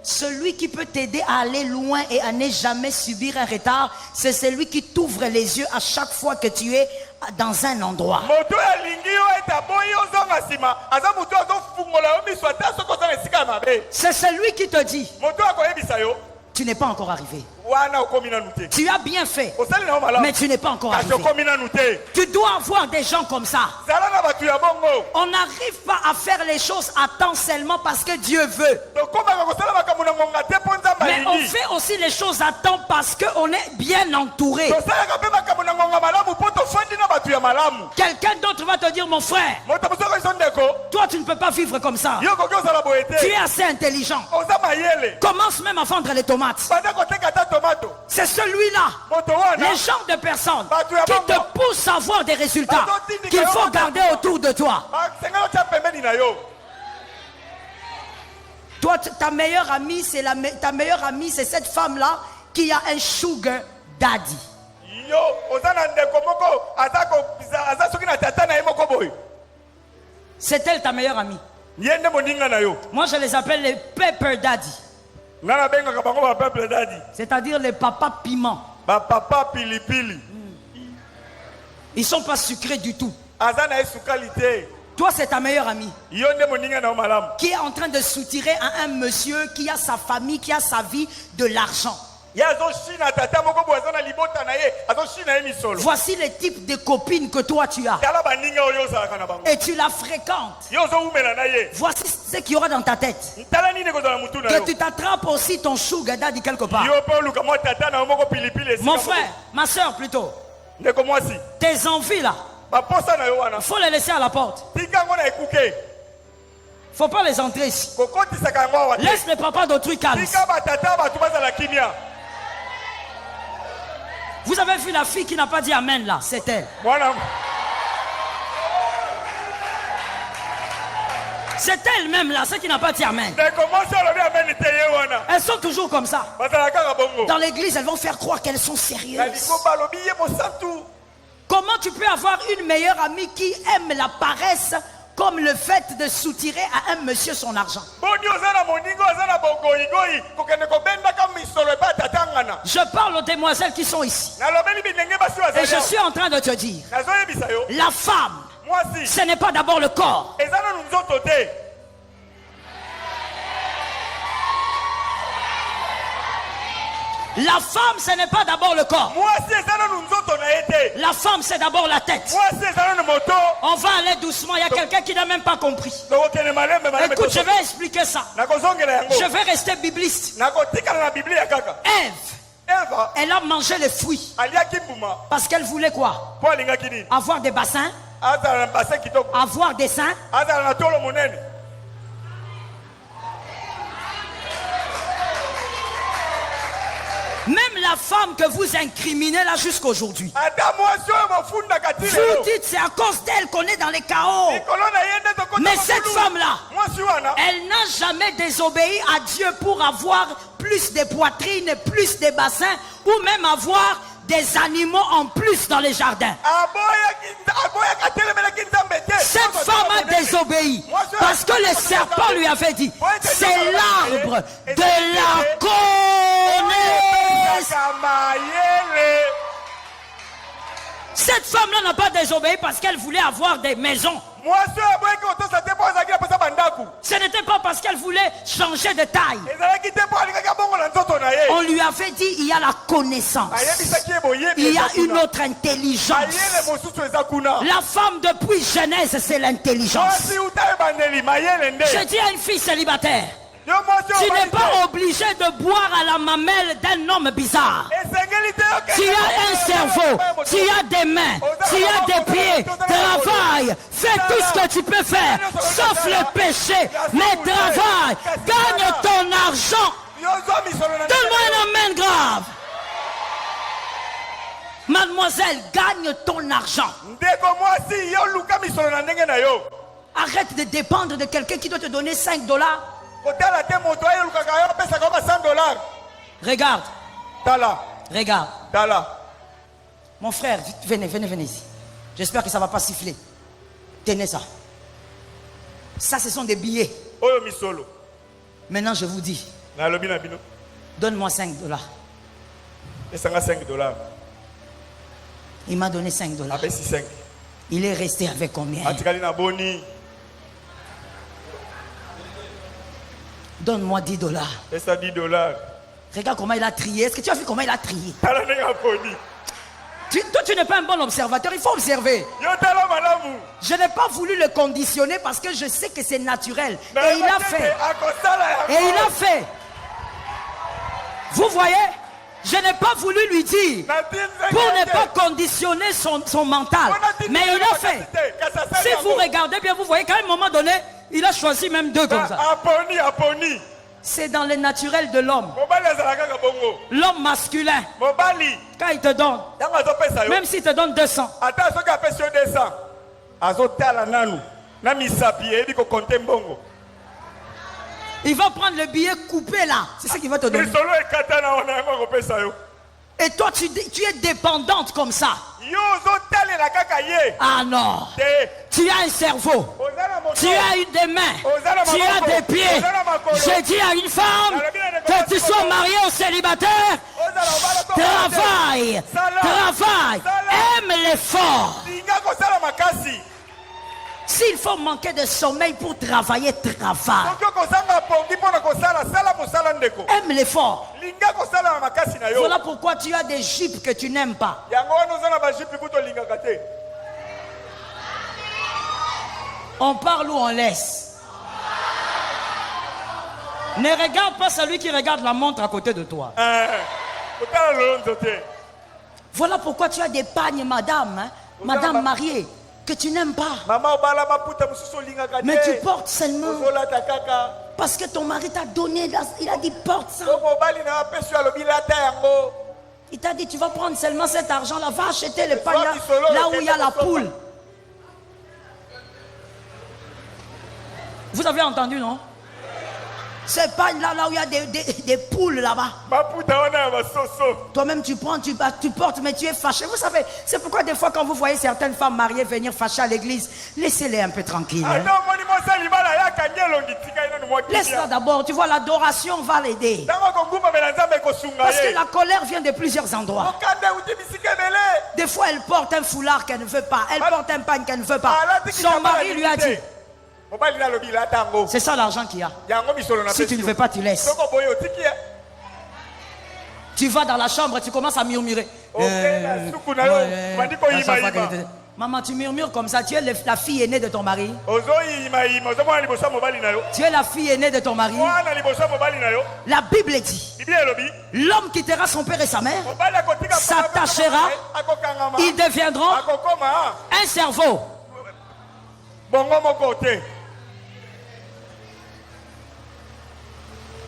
celui qui peut t'aider à aller loin et à ne jamais subir un retard, c'est celui qui t'ouvre les yeux à chaque fois que tu es dans un endroit. C'est celui qui te dit, tu n'es pas encore arrivé. Tu as bien fait, mais tu n'es pas encore arrivé. Tu dois avoir des gens comme ça. On n'arrive pas à faire les choses à temps seulement parce que Dieu veut. Mais on fait aussi les choses à temps parce qu'on est bien entouré. Quelqu'un d'autre va te dire, mon frère, toi tu ne peux pas vivre comme ça. Tu es assez intelligent. Commence même à vendre les tomates. C'est celui-là, les genres de personnes qui te poussent à avoir des résultats qu'il faut garder autour de toi. Toi, ta meilleure amie, c'est cette femme-là qui a un sugar daddy. C'est elle ta meilleure amie. Moi, je les appelle les pepper daddy. C'est-à-dire les papas piments. Ils sont pas sucrés du tout. Toi, c'est ta meilleure amie qui est en train de soutirer à un monsieur qui a sa famille, qui a sa vie, de l'argent. Voici le type de copine que toi tu as. Et tu la fréquentes. Voici ce qu'il y aura dans ta tête. Que tu t'attrapes aussi ton sugar daddy quelque part. Mon frère, ma soeur plutôt. Tes envies là, il faut les laisser à la porte. Faut pas les entrer ici. Laisse les papas d'autrui calmes. Vous avez vu la fille qui n'a pas dit amen là, c'est elle. C'est elle-même là, ceux qui n'ont pas dit amen. Elles sont toujours comme ça. Dans l'église, elles vont faire croire qu'elles sont sérieuses. Comment tu peux avoir une meilleure amie qui aime la paresse comme le fait de soutirer à un monsieur son argent? Je parle aux demoiselles qui sont ici. Et je suis en train de te dire, la femme, ce n'est pas d'abord le corps. La femme, ce n'est pas d'abord le corps. La femme, c'est d'abord la tête. On va aller doucement. Il y a quelqu'un qui n'a même pas compris. Écoute, je vais expliquer ça. Je vais rester bibliste. Ève, elle a mangé les fruits. Parce qu'elle voulait quoi? Avoir des bassins. Avoir des seins. Même la femme que vous incriminez là jusqu'aujourd'hui, vous dites c'est à cause d'elle qu'on est dans les chaos. Mais cette femme-là, elle n'a jamais désobéi à Dieu pour avoir plus de poitrines, plus de bassins, ou même avoir des animaux en plus dans les jardins. Cette femme a désobéi parce que le serpent lui avait dit, c'est l'arbre de la connaissance. Cette femme-là n'a pas désobéi parce qu'elle voulait avoir des maisons. Ce n'était pas parce qu'elle voulait changer de taille. On lui avait dit, il y a la connaissance. Il y a une autre intelligence. La femme depuis Genèse, c'est l'intelligence. Je dis à une fille célibataire, tu n'es pas obligé de boire à la mamelle d'un homme bizarre. Tu as un cerveau, tu as des mains, tu as des pieds, travaille, fais tout ce que tu peux faire, sauf le péché, mais travaille, gagne ton argent. Donne-moi un amen grave. Mademoiselle, gagne ton argent. Arrête de dépendre de quelqu'un qui doit te donner $5. Regarde. Regarde. Mon frère, venez ici. J'espère que ça ne va pas siffler. Tenez ça. Ça, ce sont des billets. Maintenant, je vous dis. Donne-moi $5. Il m'a donné $5. Il est resté avec combien? Donne-moi $10. Regarde comment il a trié. Est-ce que tu as vu comment il a trié? Toi, tu n'es pas un bon observateur. Il faut observer. Je n'ai pas voulu le conditionner parce que je sais que c'est naturel. Et il a fait. Vous voyez? Je n'ai pas voulu lui dire pour ne pas conditionner son mental. Mais il a fait. Si vous regardez bien, vous voyez qu'à un moment donné, il a choisi même 2 comme ça. C'est dans le naturel de l'homme. L'homme masculin, quand il te donne, même s'il te donne 200, il va prendre le billet coupé là. C'est ce qu'il va te donner. Et toi, tu es dépendante comme ça. Ah non. Tu as un cerveau. Tu as des mains. Tu as des pieds. Je dis à une femme, que tu sois marié ou célibataire, travaille. Aime l'effort. S'il faut manquer de sommeil pour travailler, travaille. Aime l'effort. Voilà pourquoi tu as des jupes que tu n'aimes pas. On parle ou on laisse. Ne regarde pas celui qui regarde la montre à côté de toi. Voilà pourquoi tu as des pagnes, madame, hein? Madame mariée, que tu n'aimes pas. Mais tu portes seulement parce que ton mari t'a donné, il a dit porte ça. Il t'a dit tu vas prendre seulement cet argent là, va acheter le pain là où il y a la poule. Vous avez entendu, non? C'est pas là où il y a des poules là-bas. Toi-même tu prends, tu portes, mais tu es fâché. Vous savez, c'est pourquoi des fois quand vous voyez certaines femmes mariées venir fâcher à l'église, laissez-les un peu tranquilles. Hein? Laisse-la d'abord, tu vois, l'adoration va l'aider. Parce que la colère vient de plusieurs endroits. Des fois elle porte un foulard qu'elle ne veut pas, elle porte un pagne qu'elle ne veut pas. Son mari lui a dit, c'est ça l'argent qu'il y a. Si tu ne veux pas, tu laisses. Tu vas dans la chambre, tu commences à murmurer. Maman, tu murmures comme ça. Tu es la fille aînée de ton mari. Tu es la fille aînée de ton mari. La Bible dit, l'homme quittera son père et sa mère, s'attachera, ils deviendront un cerveau.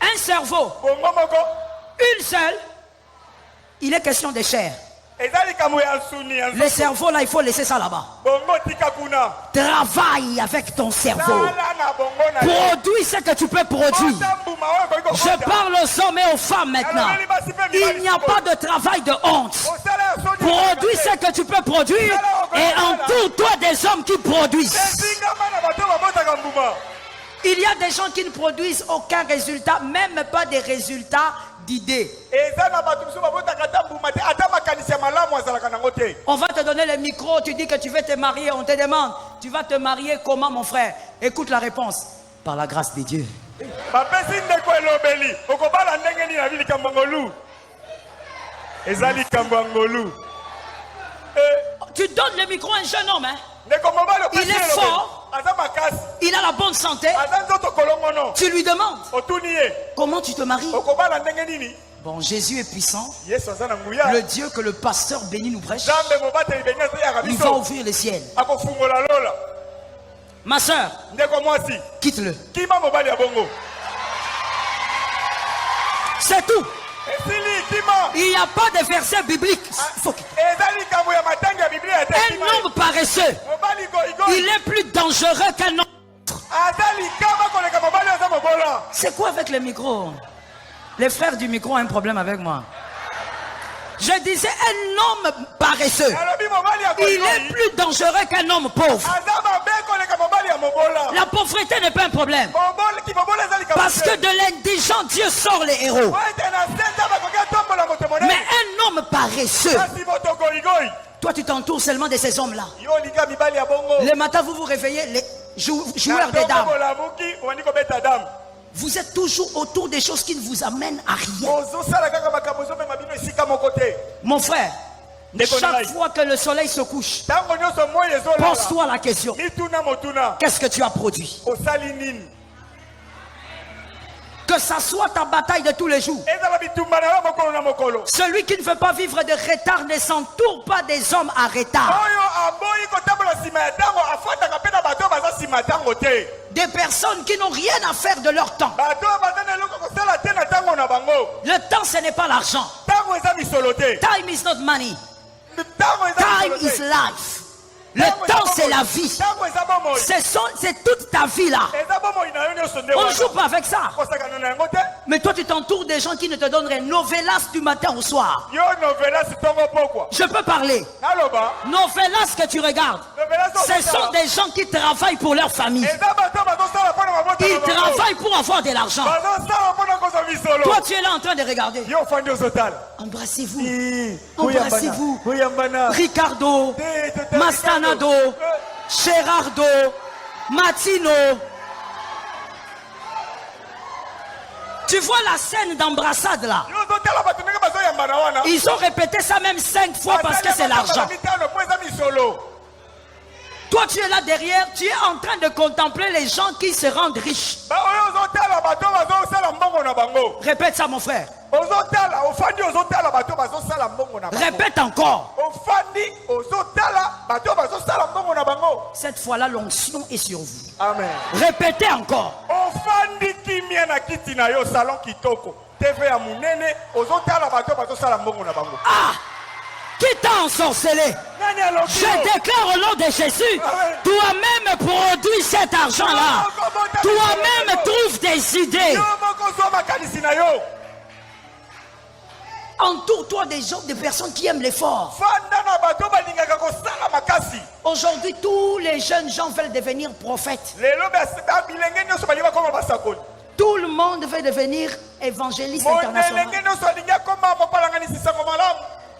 Un cerveau, une seule, il est question de chair. Le cerveau là, il faut laisser ça là-bas. Travaille avec ton cerveau. Produis ce que tu peux produire. Je parle aux hommes et aux femmes maintenant. Il n'y a pas de travail de honte. Produis ce que tu peux produire et entoure-toi des hommes qui produisent. Il y a des gens qui ne produisent aucun résultat, même pas des résultats d'idées. On va te donner le micro, tu dis que tu veux te marier, on te demande, tu vas te marier comment mon frère? Écoute la réponse, par la grâce de Dieu. Tu donnes le micro à un jeune homme, hein? Il est fort, il a la bonne santé. Tu lui demandes comment tu te maries. Bon, Jésus est puissant. Le Dieu que le pasteur béni nous prêche, il va ouvrir les ciels. Ma soeur, quitte-le. C'est tout. Il n'y a pas de verset biblique. Un homme paresseux, il est plus dangereux qu'un autre. C'est quoi avec le micro? Les frères du micro ont un problème avec moi. Je disais un homme paresseux, il est plus dangereux qu'un homme pauvre. La pauvreté n'est pas un problème. Parce que de l'indigent, Dieu sort les héros. Mais un homme paresseux, toi tu t'entoures seulement de ces hommes-là. Le matin vous vous réveillez, les joueurs des dames. Vous êtes toujours autour des choses qui ne vous amènent à rien. Mon frère, chaque fois que le soleil se couche, pose-toi la question. Qu'est-ce que tu as produit? Que ça soit ta bataille de tous les jours. Celui qui ne veut pas vivre de retard ne s'entoure pas des hommes à retard. Des personnes qui n'ont rien à faire de leur temps. Le temps, ce n'est pas l'argent. Time is not money. Time is life. Le temps, c'est la vie. C'est toute ta vie là. On ne joue pas avec ça. Mais toi, tu t'entoures des gens qui ne te donneraient novelas du matin au soir. Je peux parler. Novelas que tu regardes, ce sont des gens qui travaillent pour leur famille. Ils travaillent pour avoir de l'argent. Toi, tu es là en train de regarder. Embrassez-vous. Embrassez-vous. Ricardo, Mastanado, Gerardo, Matino. Tu vois la scène d'embrassade là? Ils ont répété ça même 5 fois parce que c'est l'argent. Toi tu es là derrière, tu es en train de contempler les gens qui se rendent riches. Répète ça mon frère. Répète encore. Cette fois-là l'onction est sur vous. Amen. Répétez encore. Ah, Qui t'a ensorcelé? Je déclare au nom de Jésus, toi-même produis cet argent-là. Toi-même trouve des idées. Entoure-toi des gens, des personnes qui aiment l'effort. Aujourd'hui, tous les jeunes gens veulent devenir prophètes. Tout le monde veut devenir évangéliste international.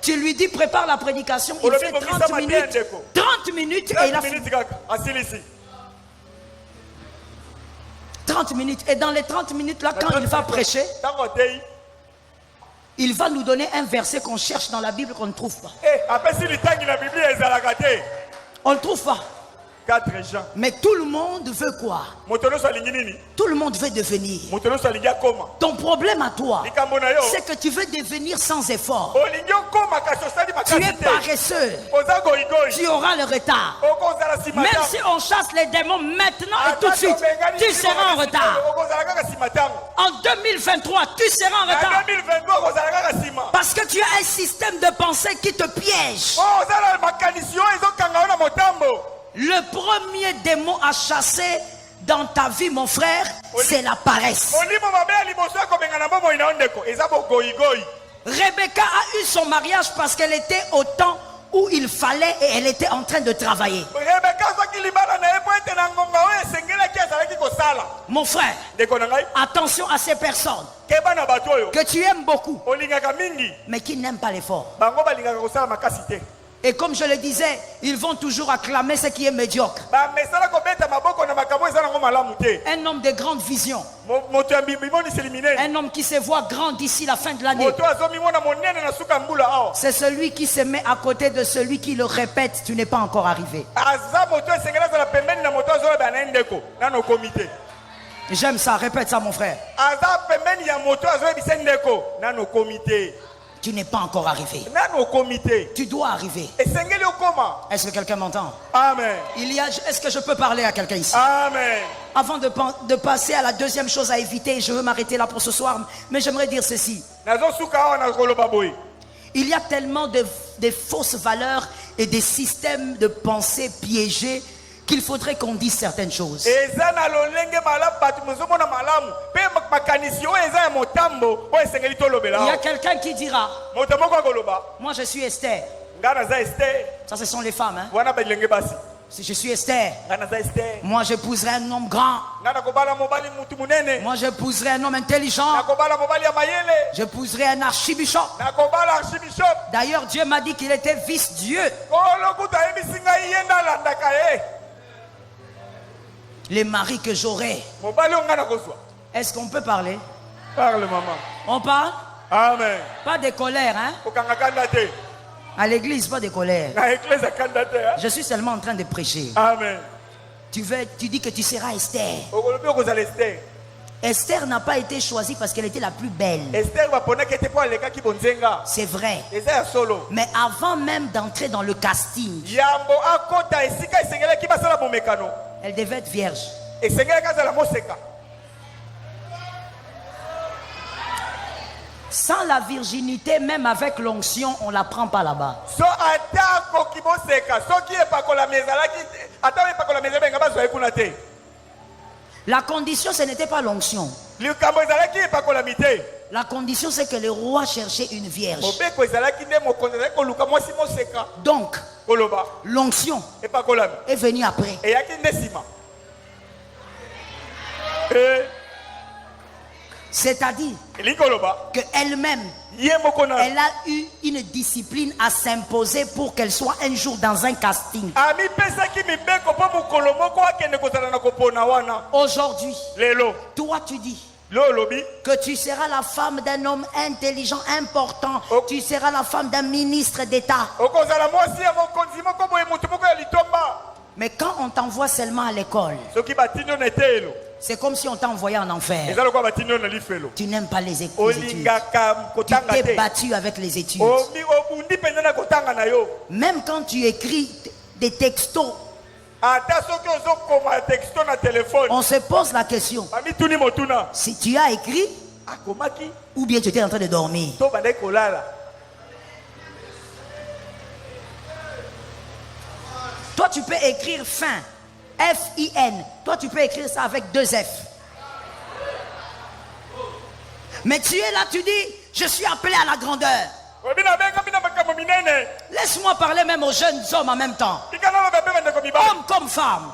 Tu lui dis prépare la prédication, il fait 30 minutes. 30 minutes et il a fini. 30 minutes. Et dans les 30 minutes là, quand il va prêcher, il va nous donner un verset qu'on cherche dans la Bible qu'on ne trouve pas. On ne le trouve pas. 4 gens. Mais tout le monde veut quoi? Tout le monde veut devenir. Ton problème à toi, c'est que tu veux devenir sans effort. Tu es paresseux. Tu auras le retard. Même si on chasse les démons maintenant et tout de suite, tu seras en retard. En 2023, tu seras en retard. Parce que tu as un système de pensée qui te piège. Le premier démon à chasser dans ta vie, mon frère, c'est la paresse. Rebecca a eu son mariage parce qu'elle était au temps où il fallait et elle était en train de travailler. Mon frère, attention à ces personnes que tu aimes beaucoup, mais qui n'aiment pas l'effort. Et comme je le disais, ils vont toujours acclamer ce qui est médiocre. Un homme de grande vision. Un homme qui se voit grand d'ici la fin de l'année. C'est celui qui se met à côté de celui qui le répète, tu n'es pas encore arrivé. J'aime ça, répète ça mon frère. Tu n'es pas encore arrivé. Tu dois arriver. Est-ce que quelqu'un m'entend? Amen. Est-ce que je peux parler à quelqu'un ici? Amen. Avant de passer à la deuxième chose à éviter, je veux m'arrêter là pour ce soir, mais j'aimerais dire ceci. Il y a tellement de fausses valeurs et des systèmes de pensée piégés qu'il faudrait qu'on dise certaines choses. Il y a quelqu'un qui dira, moi je suis Esther. Ça ce sont les femmes, hein? Si je suis Esther, moi j'épouserai un homme grand. Moi j'épouserai un homme intelligent. J'épouserai un archibishop. D'ailleurs Dieu m'a dit qu'il était vice-dieu. Les maris que j'aurai. Est-ce qu'on peut parler? Parle, maman. On parle? Amen. Pas de colère, hein? À l'église, pas de colère. Je suis seulement en train de prêcher. Amen. Tu dis que tu seras Esther. Esther n'a pas été choisie parce qu'elle était la plus belle. C'est vrai. Mais avant même d'entrer dans le casting, elle devait être vierge. Sans la virginité, même avec l'onction, on ne la prend pas là-bas. La condition, ce n'était pas l'onction. La condition, c'est que le roi cherchait une vierge. Donc, l'onction est venue après. C'est-à-dire qu'elle-même, elle a eu une discipline à s'imposer pour qu'elle soit un jour dans un casting. Aujourd'hui, toi tu dis que tu seras la femme d'un homme intelligent, important. Tu seras la femme d'un ministre d'État. Mais quand on t'envoie seulement à l'école, c'est comme si on t'a envoyé en enfer. Tu n'aimes pas les études. Tu t'es battu avec les études. Même quand tu écris des textos, on se pose la question. Si tu as écrit, ou bien tu étais en train de dormir. Toi, tu peux écrire fin. F-I-N. Toi, tu peux écrire ça avec 2 F. Mais tu es là, tu dis, je suis appelé à la grandeur. Laisse-moi parler même aux jeunes hommes en même temps. Homme comme femme.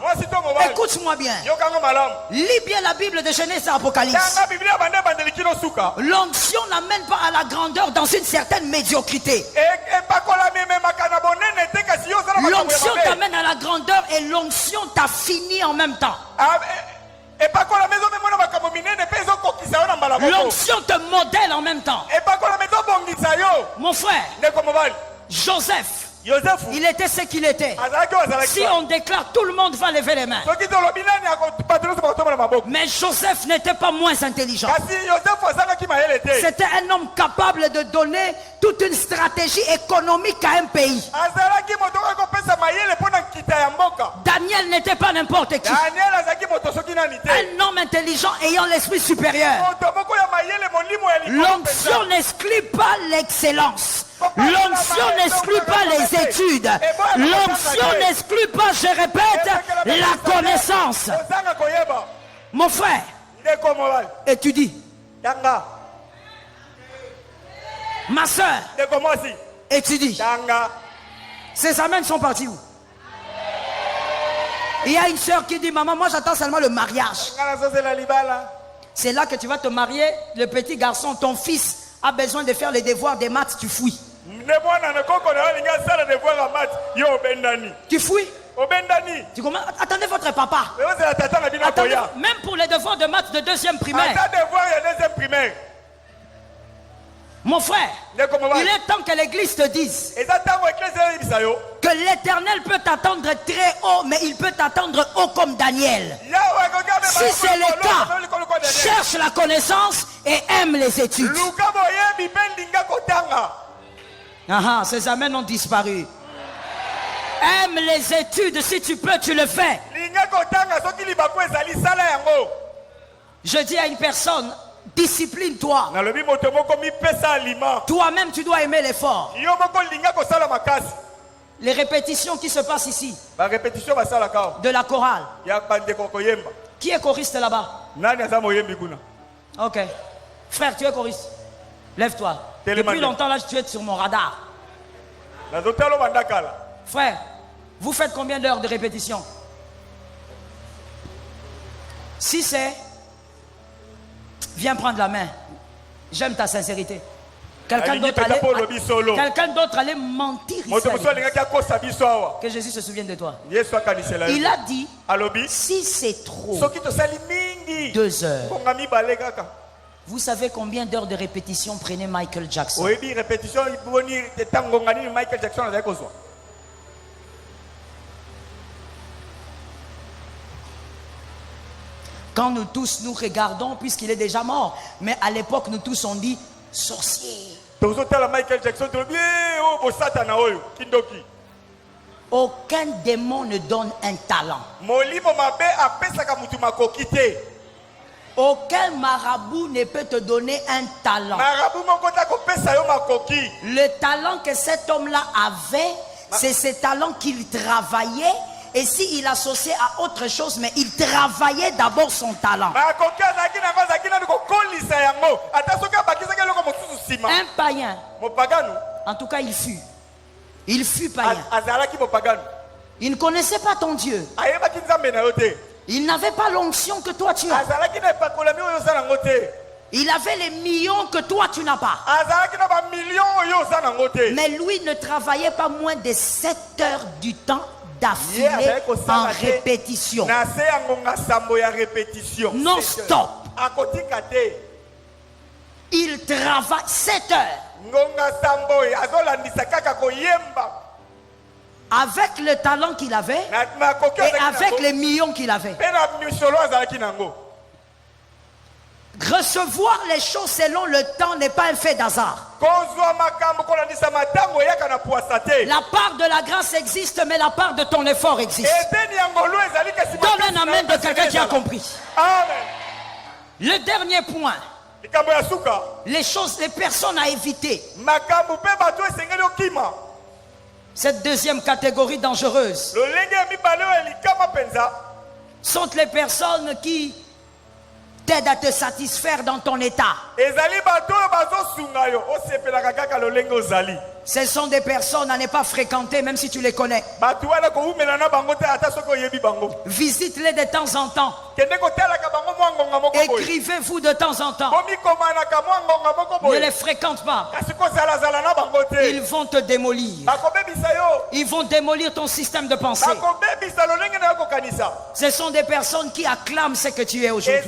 Écoute-moi bien. Lis bien la Bible de Genèse et Apocalypse. L'onction n'amène pas à la grandeur dans une certaine médiocrité. L'onction t'amène à la grandeur et l'onction t'a fini en même temps. L'onction te modèle en même temps. Mon frère, Joseph, il était ce qu'il était. Si on déclare, tout le monde va lever les mains. Mais Joseph n'était pas moins intelligent. C'était un homme capable de donner toute une stratégie économique à un pays. Daniel n'était pas n'importe qui. Un homme intelligent ayant l'esprit supérieur. L'onction n'exclut pas l'excellence. L'onction n'exclut pas les études. L'onction n'exclut pas, je répète, la connaissance. Mon frère, étudie. Ma soeur, étudie. Ces amens sont partis où? Il y a une soeur qui dit, maman, moi j'attends seulement le mariage. C'est là que tu vas te marier. Le petit garçon, ton fils, a besoin de faire les devoirs des maths, tu fouilles. Tu fouilles. Tu commences, attendez votre papa. Attendez, même pour les devoirs de maths de 2e primaire. Mon frère, il est temps que l'église te dise que l'Éternel peut t'attendre très haut, mais il peut t'attendre haut comme Daniel. Si c'est le cas, cherche la connaissance et aime les études. Ces amens ont disparu. Aime les études, si tu peux, tu le fais. Je dis à une personne, discipline-toi. Toi-même, tu dois aimer l'effort. Les répétitions qui se passent ici, de la chorale. Qui est choriste là-bas? Ok. Frère, tu es choriste. Lève-toi. Depuis longtemps, là, tu es sur mon radar. Frère, vous faites combien d'heures de répétition? Si c'est... Viens prendre la main. J'aime ta sincérité. Quelqu'un d'autre allait mentir ici. Que Jésus se souvienne de toi. Il a dit, si c'est trop, 2 heures. Vous savez combien d'heures de répétition prenait Michael Jackson? Quand nous tous nous regardons, puisqu'il est déjà mort, mais à l'époque nous tous on dit sorcier. Aucun démon ne donne un talent. Aucun marabout ne peut te donner un talent. Le talent que cet homme-là avait, c'est ce talent qu'il travaillait. Et s'il associait à autre chose, mais il travaillait d'abord son talent. Un païen, en tout cas il fut. Il fut païen. Il ne connaissait pas ton Dieu. Il n'avait pas l'onction que toi tu as. Il avait les millions que toi tu n'as pas. Mais lui ne travaillait pas moins de 7 heures du temps d'affilée en répétition. Non stop. Il travaille 7 heures. Avec le talent qu'il avait et avec les millions qu'il avait. Recevoir les choses selon le temps n'est pas un fait d'hasard. La part de la grâce existe, mais la part de ton effort existe. Donne un amen de quelqu'un qui a compris. Le dernier point. Les personnes à éviter. Cette deuxième catégorie dangereuse sont les personnes qui t'aident à te satisfaire dans ton état. Ce sont des personnes à ne pas fréquenter même si tu les connais. Visite-les de temps en temps. Écrivez-vous de temps en temps. Ne les fréquente pas. Ils vont te démolir. Ils vont démolir ton système de pensée. Ce sont des personnes qui acclament ce que tu es aujourd'hui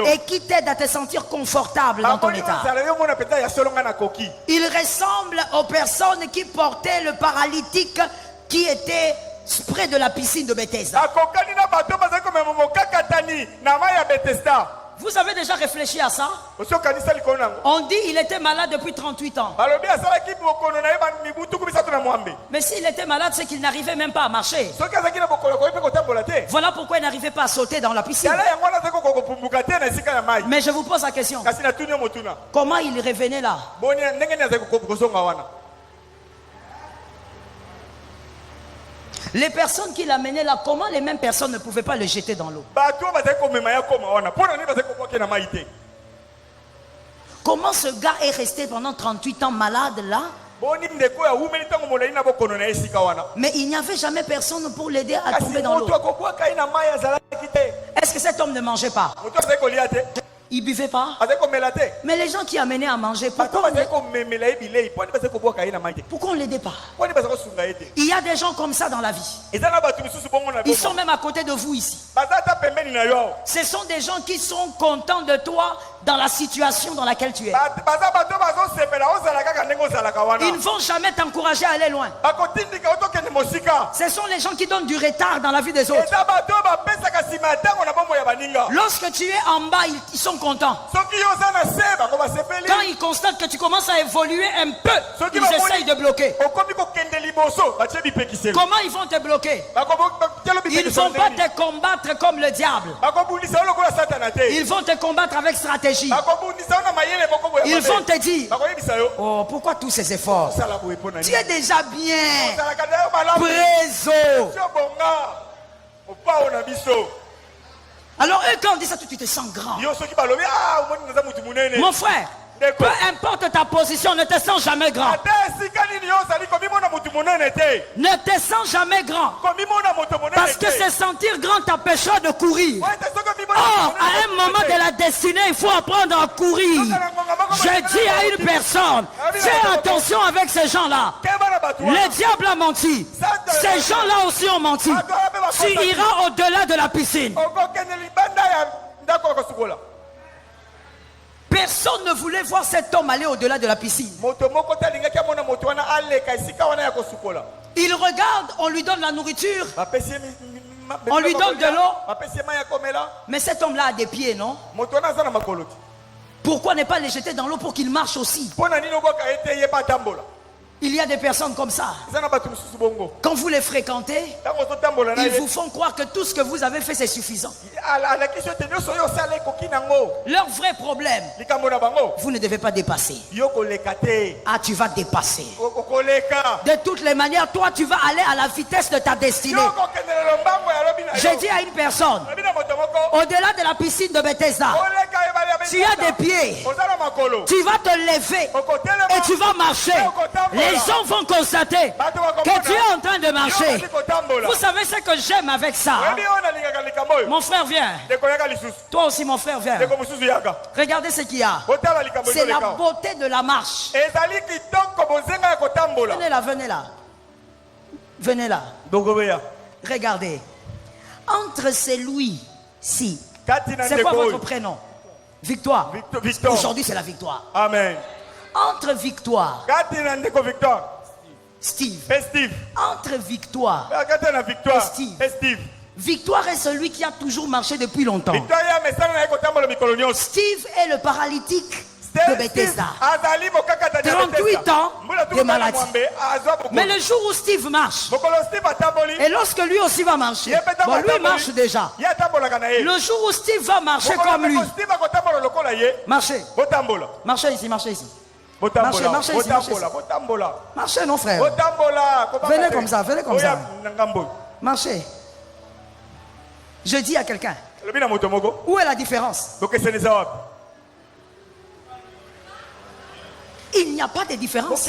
et qui t'aident à te sentir confortable dans ton état. Ils ressemblent aux personnes qui portaient le paralytique qui était près de la piscine de Bethesda. Vous avez déjà réfléchi à ça? On dit qu'il était malade depuis 38 ans. Mais s'il était malade, c'est qu'il n'arrivait même pas à marcher. Voilà pourquoi il n'arrivait pas à sauter dans la piscine. Mais je vous pose la question. Comment il revenait là? Les personnes qui l'amenaient là, comment les mêmes personnes ne pouvaient pas le jeter dans l'eau? Comment ce gars est resté pendant 38 ans malade là? Mais il n'y avait jamais personne pour l'aider à tomber dans l'eau. Est-ce que cet homme ne mangeait pas? Il ne buvait pas. Mais les gens qui amenaient à manger, pourquoi on ne l'aidait pas? Il y a des gens comme ça dans la vie. Ils sont même à côté de vous ici. Ce sont des gens qui sont contents de toi dans la situation dans laquelle tu es. Ils ne vont jamais t'encourager à aller loin. Ce sont les gens qui donnent du retard dans la vie des autres. Lorsque tu es en bas, ils sont contents. Quand ils constatent que tu commences à évoluer un peu, ils essayent de bloquer. Comment ils vont te bloquer? Ils ne vont pas te combattre comme le diable. Ils vont te combattre avec stratégie. Ils vont te dire: oh, pourquoi tous ces efforts? Tu es déjà bien. Préso. Alors eux, quand on dit ça, tu te sens grand. Mon frère, peu importe ta position, ne te sens jamais grand. Ne te sens jamais grand. Parce que se sentir grand t'empêchera de courir. Or, à un moment de la destinée, il faut apprendre à courir. Je dis à une personne, fais attention avec ces gens-là. Le diable a menti. Ces gens-là aussi ont menti. Tu iras au-delà de la piscine. Personne ne voulait voir cet homme aller au-delà de la piscine. Il regarde, on lui donne la nourriture, on lui donne de l'eau. Mais cet homme-là a des pieds, non? Pourquoi ne pas les jeter dans l'eau pour qu'il marche aussi? Il y a des personnes comme ça. Quand vous les fréquentez, ils vous font croire que tout ce que vous avez fait c'est suffisant. Leur vrai problème, vous ne devez pas dépasser. Ah, tu vas dépasser. De toutes les manières, toi tu vas aller à la vitesse de ta destinée. J'ai dit à une personne, au-delà de la piscine de Bethesda, tu as des pieds, tu vas te lever et tu vas marcher. Les gens vont constater que tu es en train de marcher. Vous savez ce que j'aime avec ça? Mon frère vient. Toi aussi mon frère vient. Regardez ce qu'il y a. C'est la beauté de la marche. Venez là, venez là. Venez là. Regardez. Entre celui-ci. C'est quoi votre prénom? Victoire. Aujourd'hui c'est la victoire. Amen. Entre Victoire, Steve. Entre Victoire et Steve. Victoire est celui qui a toujours marché depuis longtemps. Steve est le paralytique de Bethesda. 38 ans de maladie. Mais le jour où Steve marche, et lorsque lui aussi va marcher, bon, lui marche déjà. Le jour où Steve va marcher comme lui, marchez. Marchez ici, marchez ici. Marchez, marchez ici, marchez. Marchez, non frère. Venez comme ça, venez comme ça. Marchez. Je dis à quelqu'un, où est la différence? Il n'y a pas de différence.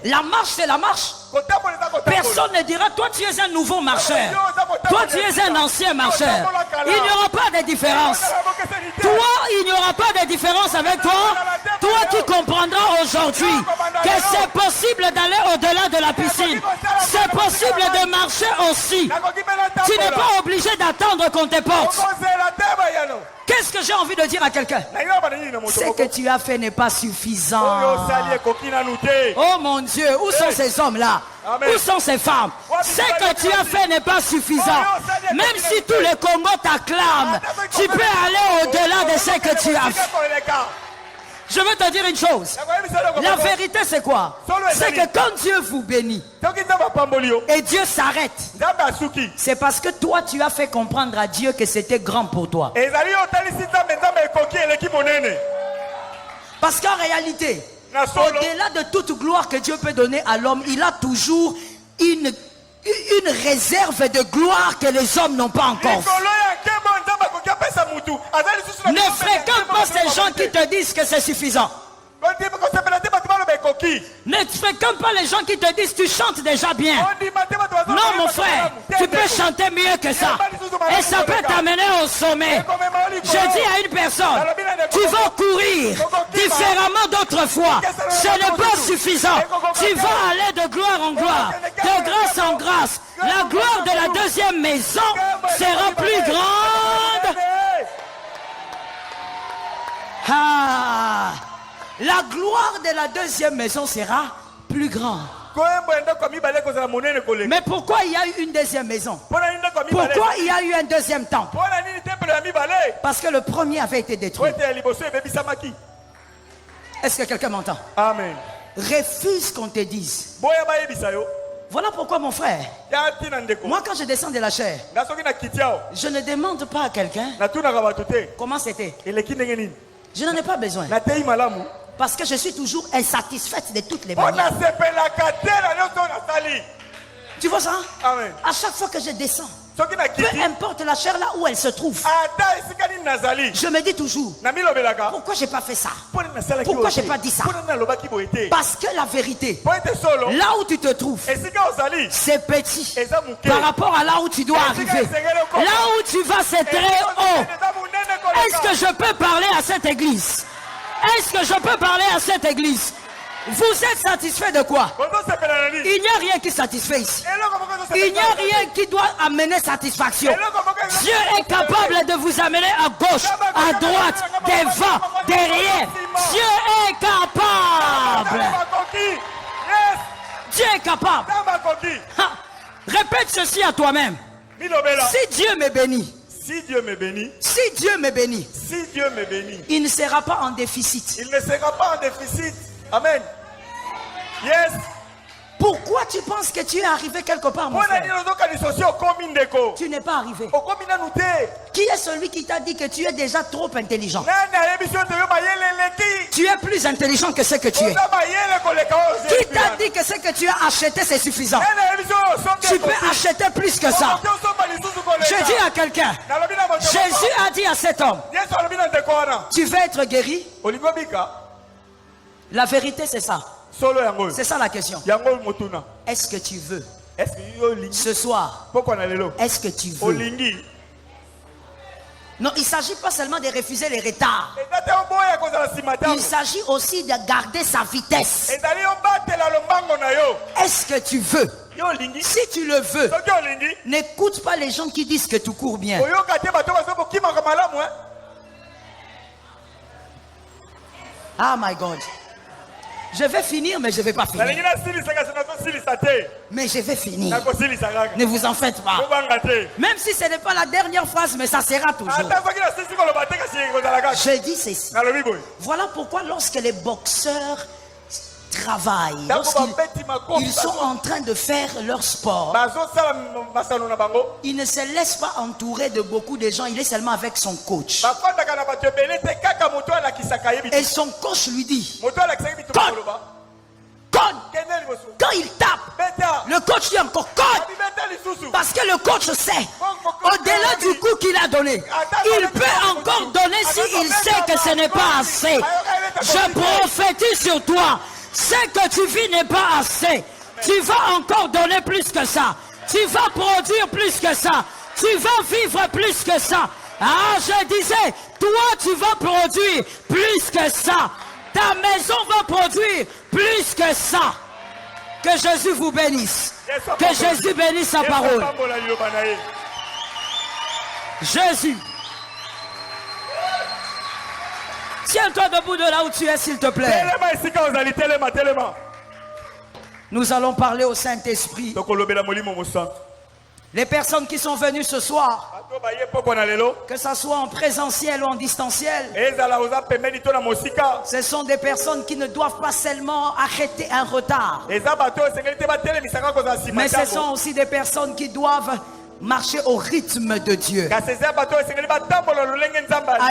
La marche, c'est la marche. Personne ne dira, toi tu es un nouveau marcheur. Toi tu es un ancien marcheur. Il n'y aura pas de différence. Toi, il n'y aura pas de différence avec toi. Toi qui comprendras aujourd'hui que c'est possible d'aller au-delà de la piscine. C'est possible de marcher aussi. Tu n'es pas obligé d'attendre qu'on te porte. Qu'est-ce que j'ai envie de dire à quelqu'un? Ce que tu as fait n'est pas suffisant. Oh mon Dieu, où sont ces hommes-là? Où sont ces femmes? Ce que tu as fait n'est pas suffisant. Même si tout le Congo t'acclame, tu peux aller au-delà de ce que tu as fait. Je veux te dire une chose. La vérité c'est quoi? C'est que quand Dieu vous bénit et Dieu s'arrête, c'est parce que toi tu as fait comprendre à Dieu que c'était grand pour toi. Parce qu'en réalité, au-delà de toute gloire que Dieu peut donner à l'homme, il a toujours une réserve de gloire que les hommes n'ont pas encore. Ne fréquente pas ces gens qui te disent que c'est suffisant. Ne fréquente pas les gens qui te disent tu chantes déjà bien. Non mon frère, tu peux chanter mieux que ça. Et ça peut t'amener au sommet. Je dis à une personne, tu vas courir différemment d'autrefois. Ce n'est pas suffisant. Tu vas aller de gloire en gloire, de grâce en grâce. La gloire de la deuxième maison sera plus grande. Ah, la gloire de la deuxième maison sera plus grande. Mais pourquoi il y a eu une deuxième maison? Pourquoi il y a eu un deuxième temple? Parce que le premier avait été détruit. Est-ce que quelqu'un m'entend? Amen. Refuse qu'on te dise. Voilà pourquoi mon frère, moi quand je descends de la chair, je ne demande pas à quelqu'un comment c'était. Je n'en ai pas besoin. Parce que je suis toujours insatisfaite de toutes les manières. Tu vois ça? Amen. À chaque fois que je descends, peu importe la chair là où elle se trouve, je me dis toujours, pourquoi j'ai pas fait ça? Pourquoi j'ai pas dit ça? Parce que la vérité, là où tu te trouves, c'est petit par rapport à là où tu dois arriver. Là où tu vas, c'est très haut. Est-ce que je peux parler à cette église? Est-ce que je peux parler à cette église? Vous êtes satisfait de quoi? Il n'y a rien qui satisfait ici. Il n'y a rien qui doit amener satisfaction. Dieu est capable de vous amener à gauche, à droite, devant, derrière. Dieu est capable. Dieu est capable. Ha. Répète ceci à toi-même. Si Dieu me bénit, si Dieu me bénit, si Dieu me bénit, si Dieu me bénit, il ne sera pas en déficit. Il ne sera pas en déficit. Amen. Yes. Pourquoi tu penses que tu es arrivé quelque part, mon frère? Tu n'es pas arrivé. Qui est celui qui t'a dit que tu es déjà trop intelligent? Tu es plus intelligent que ce que tu es. Qui t'a dit que ce que tu as acheté c'est suffisant? Tu peux acheter plus que ça. Je dis à quelqu'un, Jésus a dit à cet homme, tu veux être guéri? La vérité c'est ça. C'est ça la question. Est-ce que tu veux? Ce soir, est-ce que tu veux? Non, il ne s'agit pas seulement de refuser les retards. Il s'agit aussi de garder sa vitesse. Est-ce que tu veux? Si tu le veux, n'écoute pas les gens qui disent que tu cours bien. Ah my God. Je vais finir, mais je ne vais pas finir. Mais je vais finir. Ne vous en faites pas. Même si ce n'est pas la dernière phrase, mais ça sera toujours. Je dis ceci. Voilà pourquoi lorsque les boxeurs travaillent, lorsqu'ils sont en train de faire leur sport, il ne se laisse pas entourer de beaucoup de gens, il est seulement avec son coach. Et son coach lui dit, quand il tape, le coach dit encore code, parce que le coach sait, au-delà du coup qu'il a donné, il peut encore donner s'il sait que ce n'est pas assez. Je prophétise sur toi, ce que tu vis n'est pas assez. Tu vas encore donner plus que ça. Tu vas produire plus que ça. Tu vas vivre plus que ça. Ah, je disais, toi tu vas produire plus que ça. Ta maison va produire plus que ça. Que Jésus vous bénisse. Que Jésus bénisse sa parole. Jésus. Tiens-toi debout de là où tu es, s'il te plaît. Nous allons parler au Saint-Esprit. Les personnes qui sont venues ce soir, que ce soit en présentiel ou en distanciel, ce sont des personnes qui ne doivent pas seulement arrêter un retard, mais ce sont aussi des personnes qui doivent marcher au rythme de Dieu, à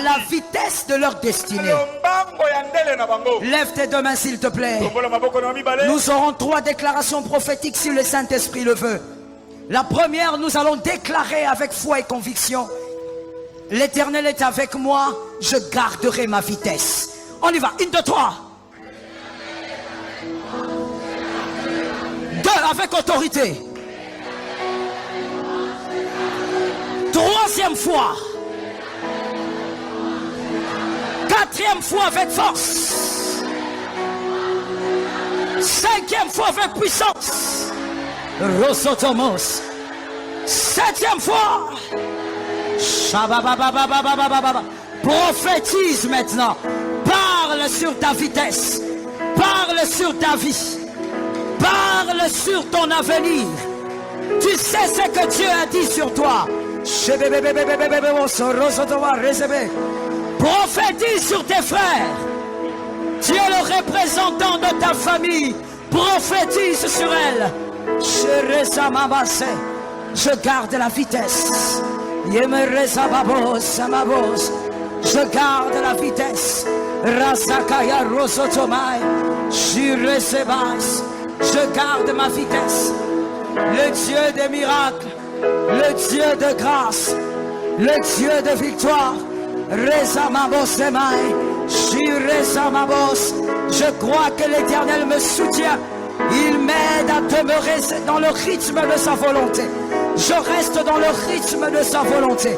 la vitesse de leur destinée. Lève tes deux mains, s'il te plaît. Nous aurons 3 déclarations prophétiques si le Saint-Esprit le veut. La première, nous allons déclarer avec foi et conviction: l'Éternel est avec moi, je garderai ma vitesse. On y va, 1, 2, 3. 2, avec autorité. 3e fois. 4e fois avec force. 5e fois avec puissance. Rosotomos. 7e fois. Shababababababababa. Prophétise maintenant. Parle sur ta vitesse. Parle sur ta vie. Parle sur ton avenir. Tu sais ce que Dieu a dit sur toi. Prophétise sur tes frères. Tu es le représentant de ta famille. Prophétise sur elle. Je garde la vitesse. Je garde la vitesse. Je garde ma vitesse. Le Dieu des miracles, le Dieu de grâce, le Dieu de victoire. Je crois que l'Éternel me soutient. Il m'aide à demeurer dans le rythme de sa volonté. Je reste dans le rythme de sa volonté.